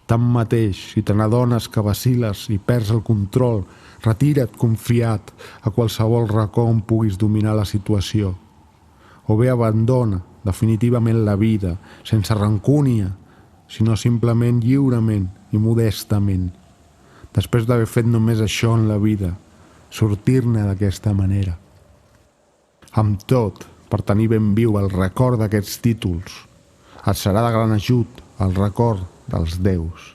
Tanmateix, si te n'adones que vacil·les i perds el control, retira't confiat a qualsevol racó on puguis dominar la situació. O bé abandona definitivament la vida, sense rancúnia, sinó simplement lliurement i modestament. Després d'haver fet només això en la vida, sortir-ne d'aquesta manera. Amb tot, per tenir ben viu el record d'aquests títols, et serà de gran ajut el record dels déus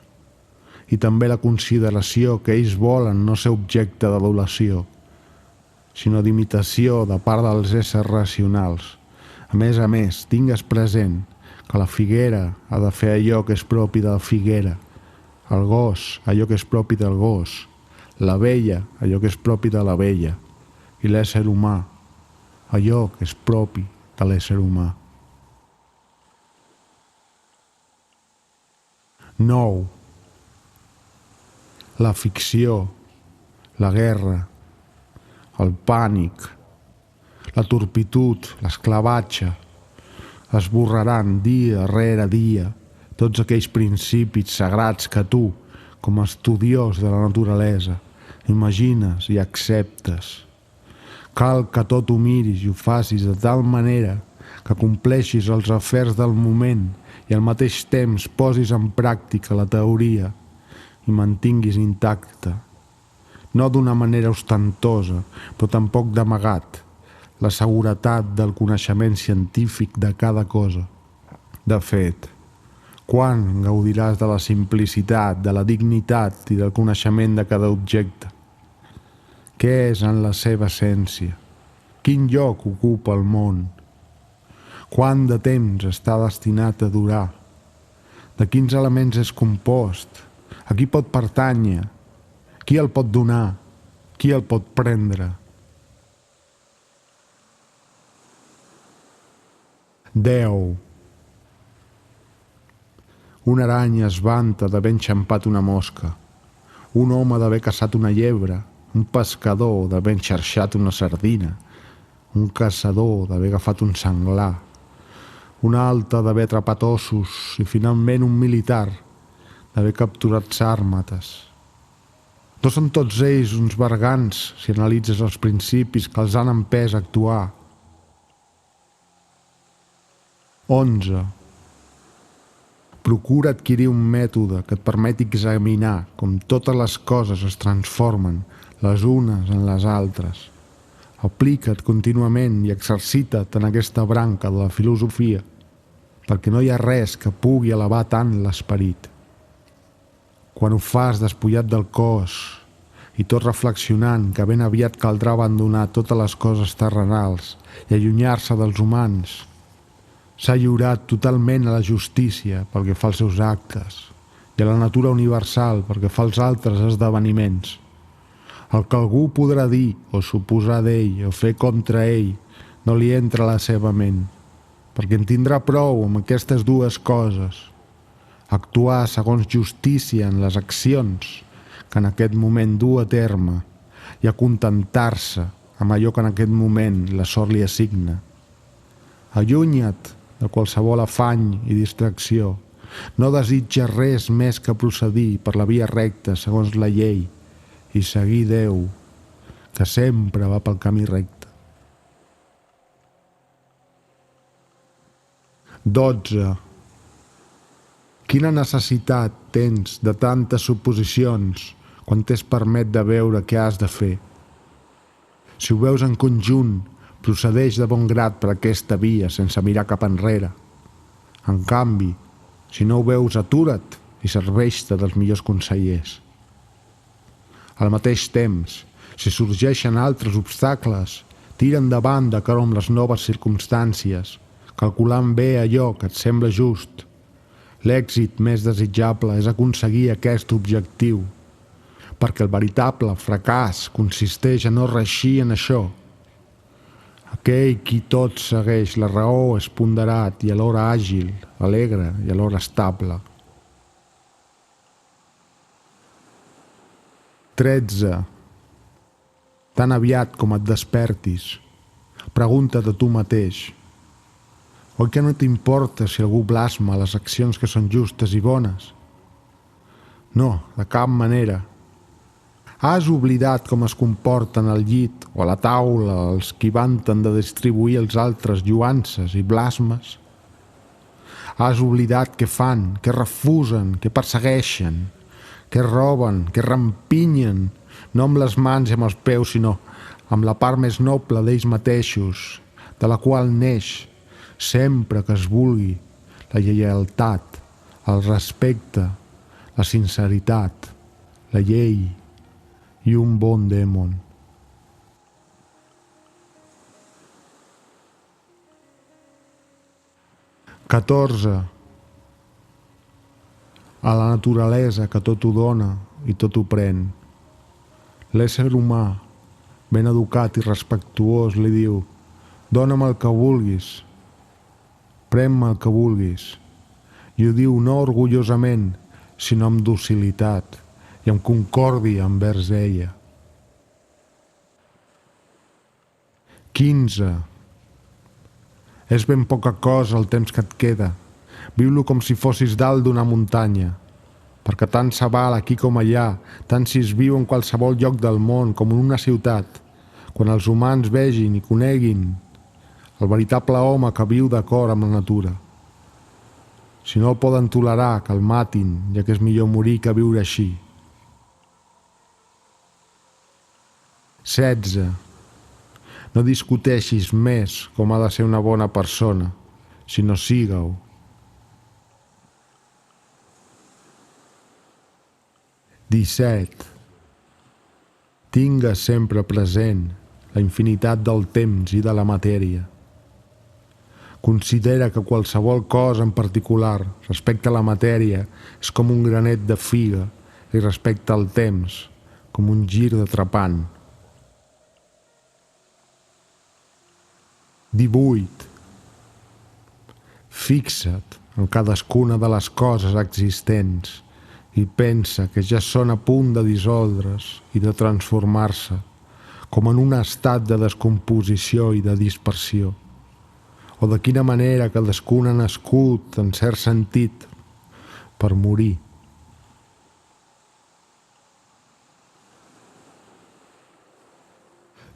i també la consideració que ells volen no ser objecte d'adulació, sinó d'imitació de part dels éssers racionals. A més, tingues present que la figuera ha de fer allò que és propi de la figuera, el gos allò que és propi del gos, l'abella allò que és propi de l'abella i l'ésser humà allò que és propi de l'ésser humà. 9. La ficció, la guerra, el pànic, la turpitud, l'esclavatge, esborraran dia rere dia tots aquells principis sagrats que tu, com a estudiós de la naturalesa, imagines i acceptes. Cal que tot ho miris i ho facis de tal manera que compleixis els afers del moment i al mateix temps posis en pràctica la teoria i mantinguis intacta, no d'una manera ostentosa, però tampoc d'amagat, la seguretat del coneixement científic de cada cosa. De fet, quan gaudiràs de la simplicitat, de la dignitat i del coneixement de cada objecte? Què és en la seva essència? Quin lloc ocupa el món? Quant de temps està destinat a durar? De quins elements és compost? A qui pot pertànyer? Qui el pot donar? Qui el pot prendre? 10. Una aranya es vanta d'haver enxampat una mosca, un home d'haver caçat una llebre, un pescador d'haver enxarxat una sardina, un caçador d'haver agafat un senglar, un altre d'haver atrapat ossos i finalment un militar d'haver capturat sàrmates. No són tots ells uns bergants si analitzes els principis que els han empès a actuar. 11. Procura adquirir un mètode que et permeti examinar com totes les coses es transformen les unes en les altres. Aplica't contínuament i exercita't en aquesta branca de la filosofia, perquè no hi ha res que pugui elevar tant l'esperit. Quan ho fas despullat del cos i tot reflexionant que ben aviat caldrà abandonar totes les coses terrenals i allunyar-se dels humans, s'ha lliurat totalment a la justícia pel que fa als seus actes i a la natura universal pel que fa als altres esdeveniments. El que algú podrà dir o suposar d'ell o fer contra ell no li entra a la seva ment, perquè en tindrà prou amb aquestes dues coses: actuar segons justícia en les accions que en aquest moment du a terme i acontentar-se amb allò que en aquest moment la sort li assigna. Allunya't de qualsevol afany i distracció. No desitja res més que procedir per la via recta segons la llei i seguir Déu, que sempre va pel camí recte. 12. Quina necessitat tens de tantes suposicions quan t'és permet de veure què has de fer? Si ho veus en conjunt, procedeix de bon grat per aquesta via sense mirar cap enrere. En canvi, si no ho veus, atura't i serveix-te dels millors consellers. Al mateix temps, si sorgeixen altres obstacles, tira endavant d'acord amb les noves circumstàncies, calculant bé allò que et sembla just. L'èxit més desitjable és aconseguir aquest objectiu, perquè el veritable fracàs consisteix a no reeixir en això. Aquell qui tot segueix la raó és ponderat i alhora àgil, alegre i alhora estable. 13. Tan aviat com et despertis, pregunta't a tu mateix: oi que no t'importa si algú blasma les accions que són justes i bones? No, de cap manera. Has oblidat com es comporten al llit o a la taula els qui vanten de distribuir als altres lloances i blasmes? Has oblidat què fan, què refusen, què persegueixen, què roben, què rampinyen, no amb les mans i amb els peus, sinó amb la part més noble d'ells mateixos, de la qual neix, sempre que es vulgui, la lleialtat, el respecte, la sinceritat, la llei i un bon dèmon. XIV. A la naturalesa que tot ho dona i tot ho pren, l'ésser humà, ben educat i respectuós, li diu: dona'm el que vulguis, pren-me el que vulguis. I ho diu no orgullosament, sinó amb docilitat i amb concòrdia envers ella. 15. És ben poca cosa el temps que et queda. Viu-lo com si fossis dalt d'una muntanya, perquè tant se val aquí com allà, tant si es viu en qualsevol lloc del món com en una ciutat, quan els humans vegin i coneguin el veritable home que viu d'acord amb la natura. Si no el poden tolerar, que el matin, ja que és millor morir que viure així. 16. No discuteixis més com ha de ser una bona persona, sinó siga-ho. 17. Tinga sempre present la infinitat del temps i de la matèria. Considera que qualsevol cosa en particular respecte a la matèria és com un granet de figa i respecte al temps com un gir de trepant. 18. Fixa't en cadascuna de les coses existents i pensa que ja són a punt de dissoldre's i de transformar-se, com en un estat de descomposició i de dispersió, o de quina manera cadascun ha nascut, en cert sentit, per morir.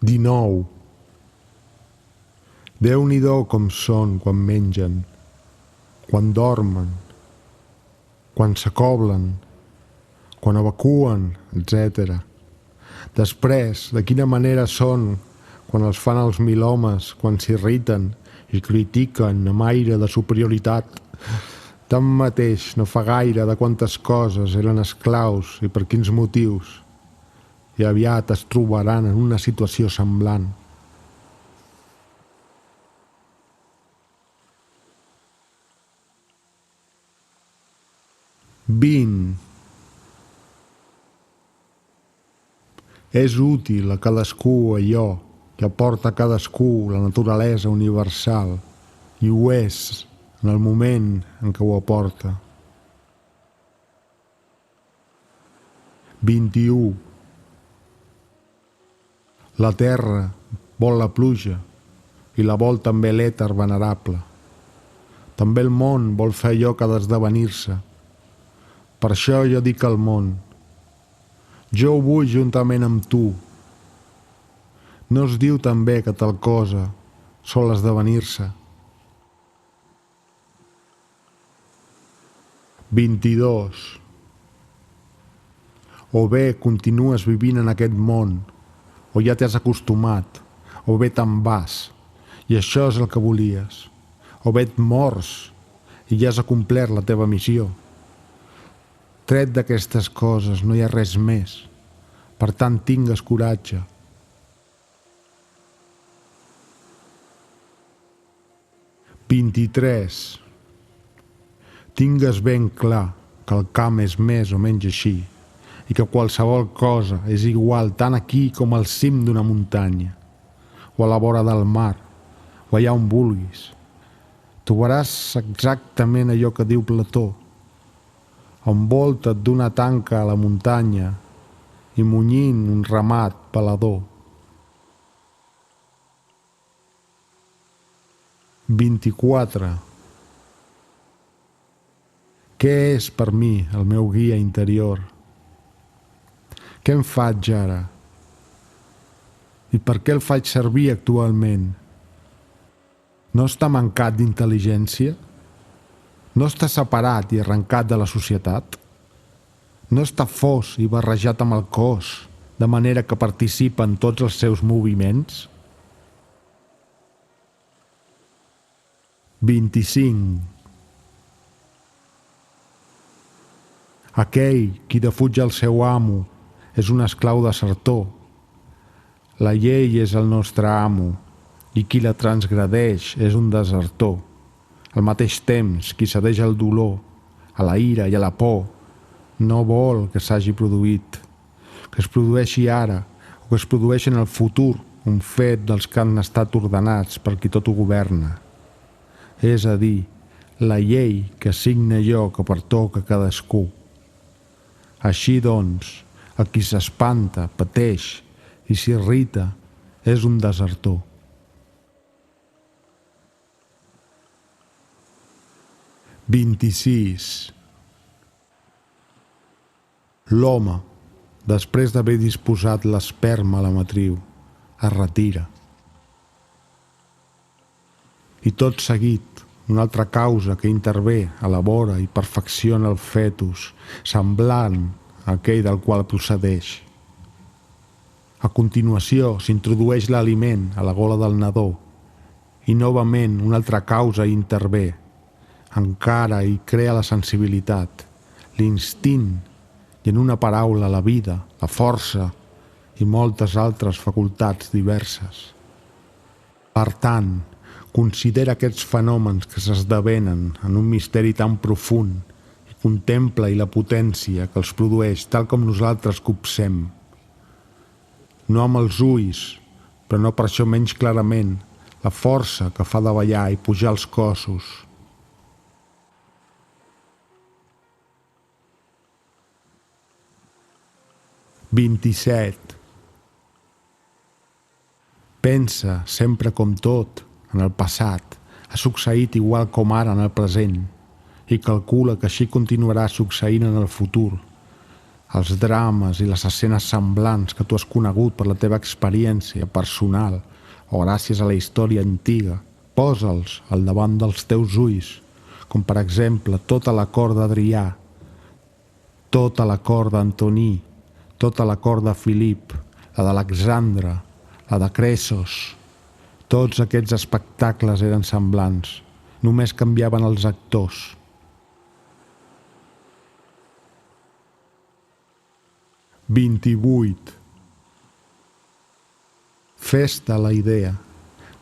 19. Déu-n'hi-do com són quan mengen, quan dormen, quan s'acoblen, quan evacuen, etc. Després, de quina manera són quan els fan els mil homes, quan s'irriten i critiquen amb aire de superioritat. Tanmateix, no fa gaire de quantes coses eren esclaus i per quins motius, i aviat es trobaran en una situació semblant. 20. És útil a cadascú allò que aporta a cadascú la naturalesa universal, i ho és en el moment en què ho aporta. 21. La terra vol la pluja i la vol també l'èter venerable. També el món vol fer allò que ha d'esdevenir-se. Per això jo dic al món: jo ho vull juntament amb tu. No es diu també que tal cosa sol esdevenir-se. 22. O bé continues vivint en aquest món, o ja t'has acostumat, o bé te'n vas, i això és el que volies, o bé et mors i ja has acomplert la teva missió. Tret d'aquestes coses no hi ha res més, per tant tingues coratge. 23. Tingues ben clar que el camp és més o menys així, i que qualsevol cosa és igual tant aquí com al cim d'una muntanya, o a la vora del mar, o allà on vulguis. Trobaràs exactament allò que diu Plató: envolta't d'una tanca a la muntanya i munyint un ramat pelador, 24. Què és per mi el meu guia interior? Què em faig ara? I per què el faig servir actualment? No està mancat d'intel·ligència? No està separat i arrencat de la societat? No està fos i barrejat amb el cos, de manera que participa en tots els seus moviments? 25. Aquell qui defuig el seu amo és un esclau desertor. La llei és el nostre amo i qui la transgredeix és un desertor. Al mateix temps, qui cedeix al dolor, a la ira i a la por, no vol que s'hagi produït, que es produeixi ara o que es produeixi en el futur, un fet dels que han estat ordenats per qui tot ho governa. És a dir, la llei que assigna allò que pertoca a cadascú. Així doncs, el qui s'espanta, pateix i s'irrita és un desertor. 26. L'home, després d'haver disposat l'esperma a la matriu, es retira. I tot seguit, una altra causa que intervé, elabora i perfecciona el fetus, semblant a aquell del qual procedeix. A continuació, s'introdueix l'aliment a la gola del nadó i novament una altra causa intervé, encara hi crea la sensibilitat, l'instint i, en una paraula, la vida, la força i moltes altres facultats diverses. Per tant, considera aquests fenòmens que s'esdevenen en un misteri tan profund i contempla la potència que els produeix tal com nosaltres copsem. No amb els ulls, però no per això menys clarament, la força que fa davallar i pujar els cossos. «27. Pensa sempre com tot, en el passat, ha succeït igual com ara en el present i calcula que així continuarà succeint en el futur. Els drames i les escenes semblants que tu has conegut per la teva experiència personal o gràcies a la història antiga, posa'ls al davant dels teus ulls, com per exemple tota la cort d'Adrià, tota la cort d'Antoní, tota la cort de Filip, la d'Alexandre, la de Cressos. Tots aquests espectacles eren semblants, només canviaven els actors. 28. Fes-te la idea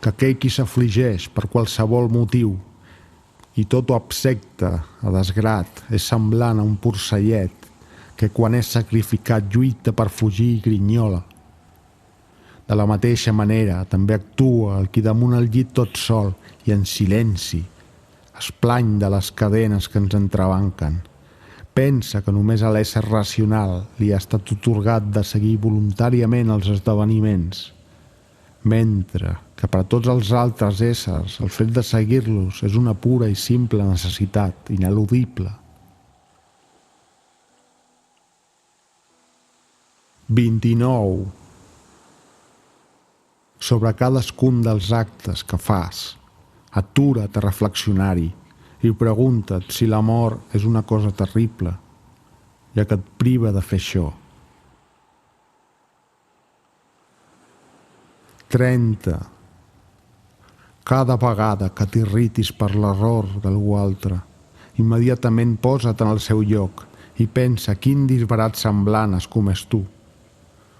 que aquell qui s'afligeix per qualsevol motiu i tot ho absecta a desgrat és semblant a un porcellet que quan és sacrificat lluita per fugir i grinyola. De la mateixa manera, també actua el qui damunt el llit tot sol i en silenci es plany de les cadenes que ens entrebanquen. Pensa que només a l'ésser racional li ha estat atorgat de seguir voluntàriament els esdeveniments, mentre que per a tots els altres éssers el fet de seguir-los és una pura i simple necessitat, ineludible. 29. Sobre cadascun dels actes que fas, atura't a reflexionar-hi i pregunta't si la mort és una cosa terrible, ja que et priva de fer això. 30. Cada vegada que t'irritis per l'error d'algú altre, immediatament posa't en el seu lloc i pensa quin disbarat semblant has comès tu,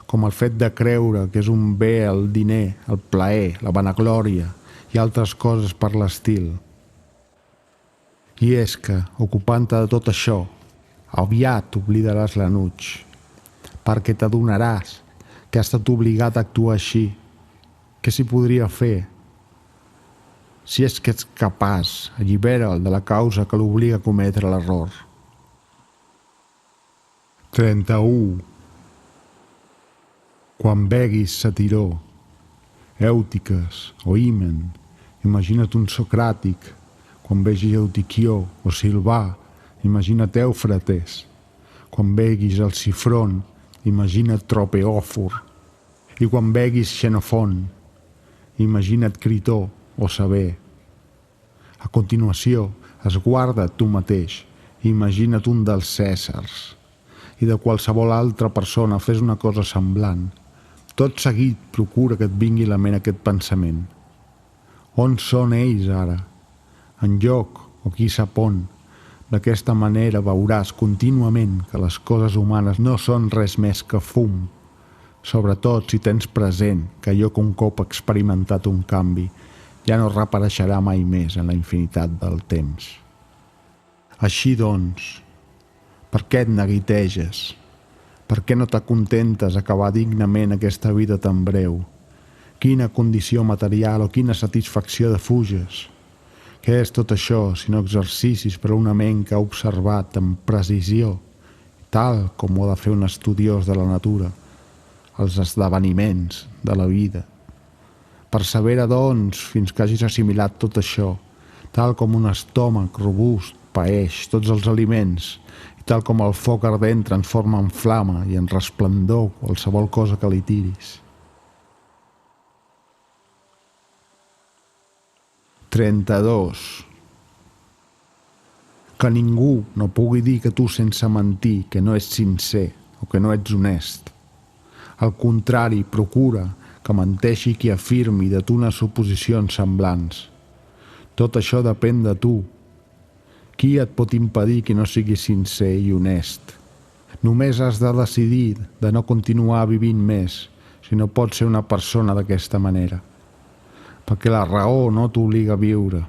com el fet de creure que és un bé el diner, el plaer, la vanaglòria i altres coses per l'estil. I és que, ocupant-te de tot això, aviat oblidaràs l'enuig, perquè t'adonaràs que has estat obligat a actuar així. Què s'hi podria fer? Si és que ets capaç, allibera'l de la causa que l'obliga a cometre l'error. 31. Quan beguis Satiró, Èutiques o Himen imagina't un Socràtic. Quan vegis Eutiquió o Silvà, imagina't Èufrates. Quan veguis el Cifrón, imagina't Tropeòfor. I quan veguis Xenofont, imagina't Critó o Sever. A continuació, esguarda't tu mateix i imagina't un dels Cèsars. I de qualsevol altra persona fes una cosa semblant. Tot seguit procura que et vingui a la ment aquest pensament. On són ells ara? En lloc, o qui sap on. D'aquesta manera veuràs contínuament que les coses humanes no són res més que fum, sobretot si tens present que allò que un cop ha experimentat un canvi ja no reapareixerà mai més en la infinitat del temps. Així doncs, per què et neguiteges? Per què no t'acontentes acabar dignament aquesta vida tan breu? Quina condició material o quina satisfacció defuges? Què és tot això, sinó exercicis per a una ment que ha observat amb precisió, tal com ho ha de fer un estudiós de la natura, els esdeveniments de la vida? Persevera, doncs, fins que hagis assimilat tot això, tal com un estómac robust paeix tots els aliments, i tal com el foc ardent transforma en flama i en resplendor qualsevol cosa que li tiris. 32. Que ningú no pugui dir que tu sense mentir que no ets sincer o que no ets honest. Al contrari, procura que menteixi qui afirmi de tu unes suposicions semblants. Tot això depèn de tu. Qui et pot impedir que no siguis sincer i honest? Només has de decidir de no continuar vivint més si no pots ser una persona d'aquesta manera. Perquè la raó no t'obliga a viure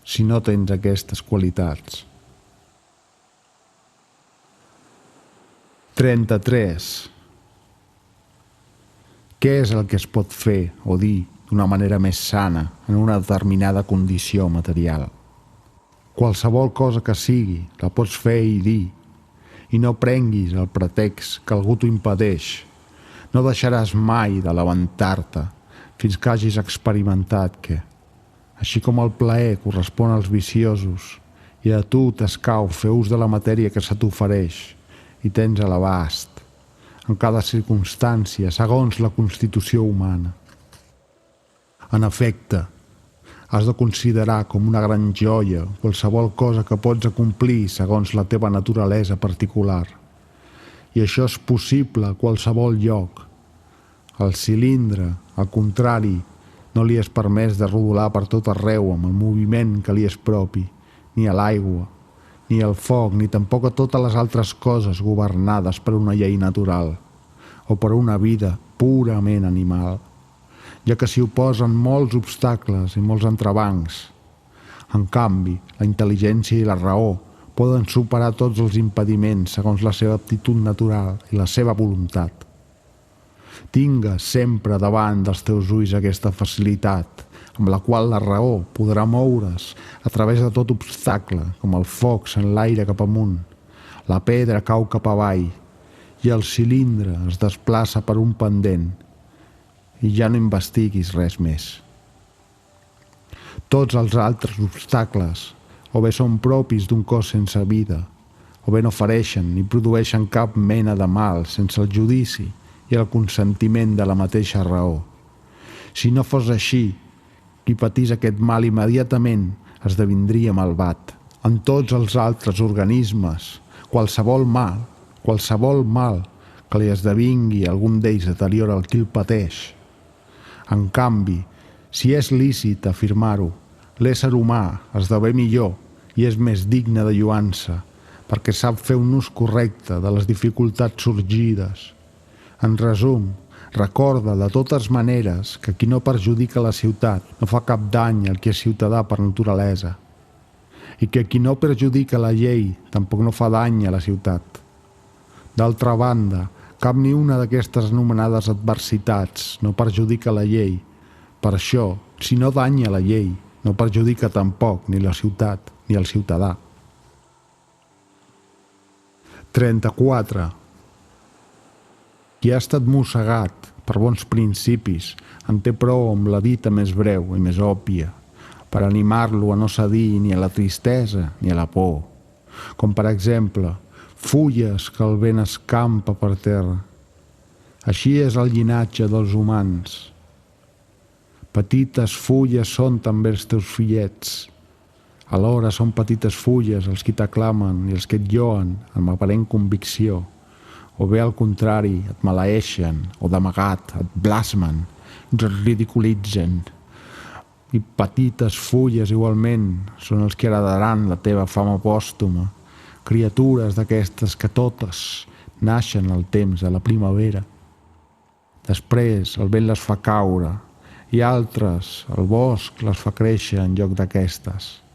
si no tens aquestes qualitats. 33. Què és el que es pot fer o dir d'una manera més sana en una determinada condició material? Qualsevol cosa que sigui, la pots fer i dir, i no prenguis el pretext que algú t'ho impedeix. No deixaràs mai de lamentar-te fins que hagis experimentat que, així com el plaer correspon als viciosos, i a tu t'escau fer ús de la matèria que se t'ofereix i tens a l'abast, en cada circumstància, segons la constitució humana. En efecte, has de considerar com una gran joia qualsevol cosa que pots acomplir segons la teva naturalesa particular. I això és possible a qualsevol lloc. Al cilindre, al contrari, no li és permès de rodolar per tot arreu amb el moviment que li és propi, ni a l'aigua, ni al foc, ni tampoc a totes les altres coses governades per una llei natural o per una vida purament animal, ja que s'hi oposen molts obstacles i molts entrebancs. En canvi, la intel·ligència i la raó poden superar tots els impediments segons la seva aptitud natural i la seva voluntat. Tinga sempre davant dels teus ulls aquesta facilitat, amb la qual la raó podrà moure's a través de tot obstacle, com el foc s'enlaira cap amunt, la pedra cau cap avall i el cilindre es desplaça per un pendent, i ja no investiguis res més. Tots els altres obstacles o bé són propis d'un cos sense vida, o bé no ofereixen ni produeixen cap mena de mal sense el judici i el consentiment de la mateixa raó. Si no fos així, qui patís aquest mal immediatament esdevindria malvat. En tots els altres organismes, qualsevol mal que li esdevingui algun d'ells deteriora el qui el pateix. En canvi, si és lícit afirmar-ho, l'ésser humà esdevé millor i és més digne de lloança, perquè sap fer un ús correcte de les dificultats sorgides. En resum, recorda de totes maneres que qui no perjudica la ciutat no fa cap dany al que és ciutadà per naturalesa, i que qui no perjudica la llei tampoc no fa dany a la ciutat. D'altra banda, cap ni una d'aquestes anomenades adversitats no perjudica la llei. Per això, si no danya la llei, no perjudica tampoc ni la ciutat ni el ciutadà. 34. Qui ha estat mossegat per bons principis, en té prou amb la dita més breu i més òbvia, per animar-lo a no cedir ni a la tristesa ni a la por. Com per exemple, fulles que el vent escampa per terra. Així és el llinatge dels humans. Petites fulles són també els teus fillets. Alhora són petites fulles els qui t'aclamen i els que et lloen amb aparent convicció, o bé al contrari, et maleeixen o d'amagat et blasmen, et ridiculitzen. I petites fulles igualment són els que heredaran la teva fama pòstuma, criatures d'aquestes que totes naixen al temps de la primavera. Després el vent les fa caure i altres, el bosc, les fa créixer en lloc d'aquestes.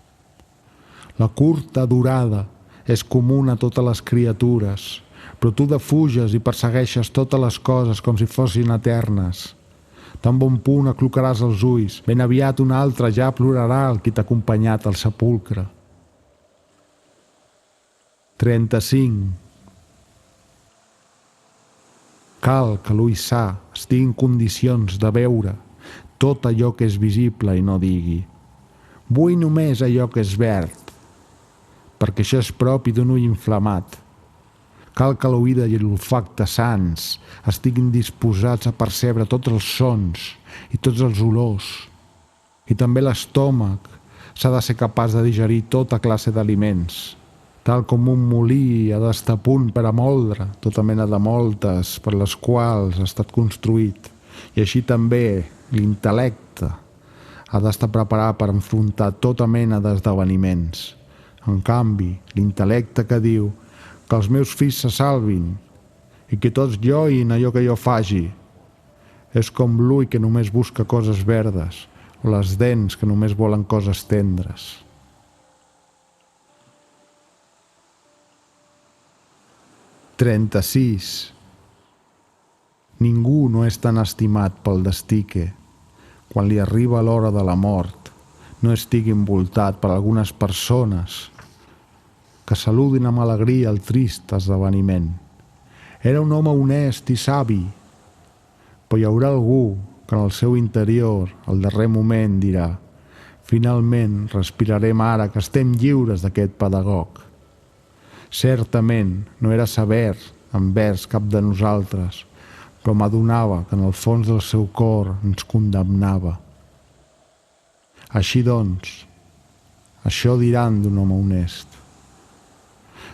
La curta durada és comuna a totes les criatures, però tu defuges i persegueixes totes les coses com si fossin eternes. Tan bon punt aclucaràs els ulls, ben aviat un altre ja plorarà el qui t'ha acompanyat al sepulcre. 35. Cal que l'ull sa estigui en condicions de veure tot allò que és visible i no digui «Vull només allò que és verd», perquè això és propi d'un ull inflamat. Cal que l'oïda i l'olfacte sans estiguin disposats a percebre tots els sons i tots els olors. I també l'estómac s'ha de ser capaç de digerir tota classe d'aliments, tal com un molí ha d'estar a punt per a moldre tota mena de moltes per les quals ha estat construït. I així també l'intel·lecte ha d'estar preparat per enfrontar tota mena d'esdeveniments. En canvi, l'intel·lecte que diu que els meus fills se salvin i que tots lloin allò que jo faci és com l'ull que només busca coses verdes o les dents que només volen coses tendres. «36. Ningú no és tan estimat pel destí que, quan li arriba l'hora de la mort, no estigui envoltat per algunes persones que saludin amb alegria el trist esdeveniment. Era un home honest i savi, però hi haurà algú que en el seu interior, al darrer moment, dirà «Finalment respirarem ara que estem lliures d'aquest pedagog». Certament no era sever envers cap de nosaltres, però m'adonava que en el fons del seu cor ens condemnava. Així doncs, això diran d'un home honest.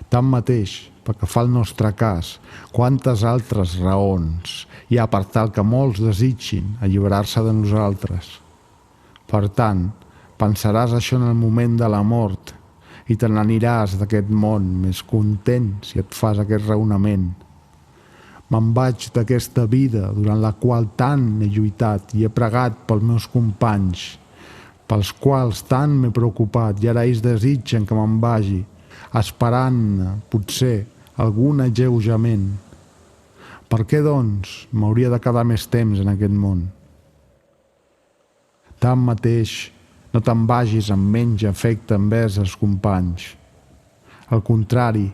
Tanmateix, pel que fa al nostre cas, quantes altres raons hi ha per tal que molts desitgin alliberar-se de nosaltres. Per tant, pensaràs això en el moment de la mort i te n'aniràs d'aquest món més content si et fas aquest raonament. Me'n vaig d'aquesta vida durant la qual tant he lluitat i he pregat pels meus companys, pels quals tant m'he preocupat i ara ells desitgen que me'n vagi, esperant-ne, potser, algun alleujament. Per què, doncs, m'hauria de quedar més temps en aquest món? Tanmateix, no te'n vagis amb menys afecte envers els companys. Al contrari,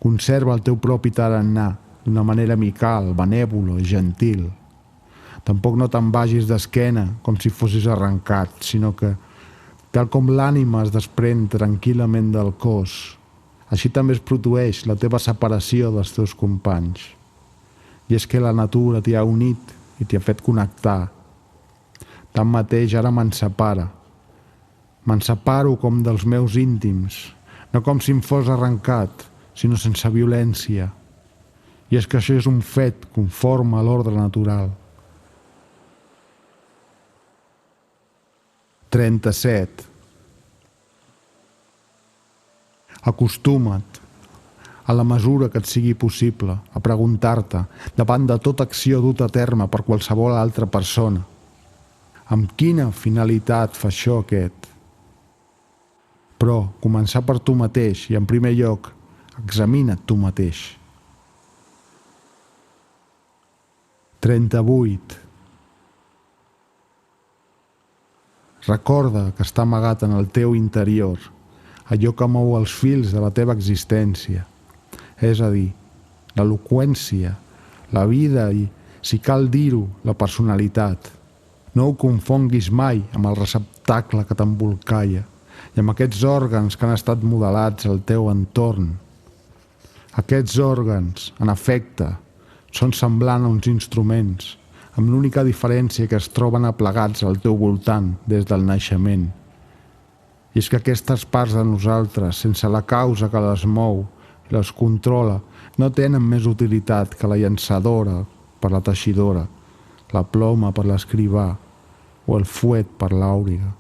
conserva el teu propi tarannà d'una manera amical, benèvola i gentil. Tampoc no te'n vagis d'esquena com si fossis arrencat, sinó que, tal com l'ànima es desprèn tranquil·lament del cos, així també es produeix la teva separació dels teus companys. I és que la natura t'hi ha unit i t'hi ha fet connectar. Tanmateix ara me'n separa. Me'n separo com dels meus íntims, no com si em fos arrencat, sinó sense violència. I és que això és un fet conforme a l'ordre natural. 37. Acostuma't, a la mesura que et sigui possible, a preguntar-te, davant de tota acció duta a terme per qualsevol altra persona, amb quina finalitat fa això aquest? Però començar per tu mateix i, en primer lloc, examina't tu mateix. 38. Recorda que està amagat en el teu interior allò que mou els fils de la teva existència, és a dir, l'eloqüència, la vida i si cal dir-ho, la personalitat. No ho confonguis mai amb el receptacle que t'embolcalla i amb aquests òrgans que han estat modelats al teu entorn. Aquests òrgans, en efecte, són semblants a uns instruments, amb l'única diferència que es troben aplegats al teu voltant des del naixement. I és que aquestes parts de nosaltres, sense la causa que les mou i les controla, no tenen més utilitat que la llançadora per la teixidora, la ploma per l'escrivà, o el fuet per l'àuriga,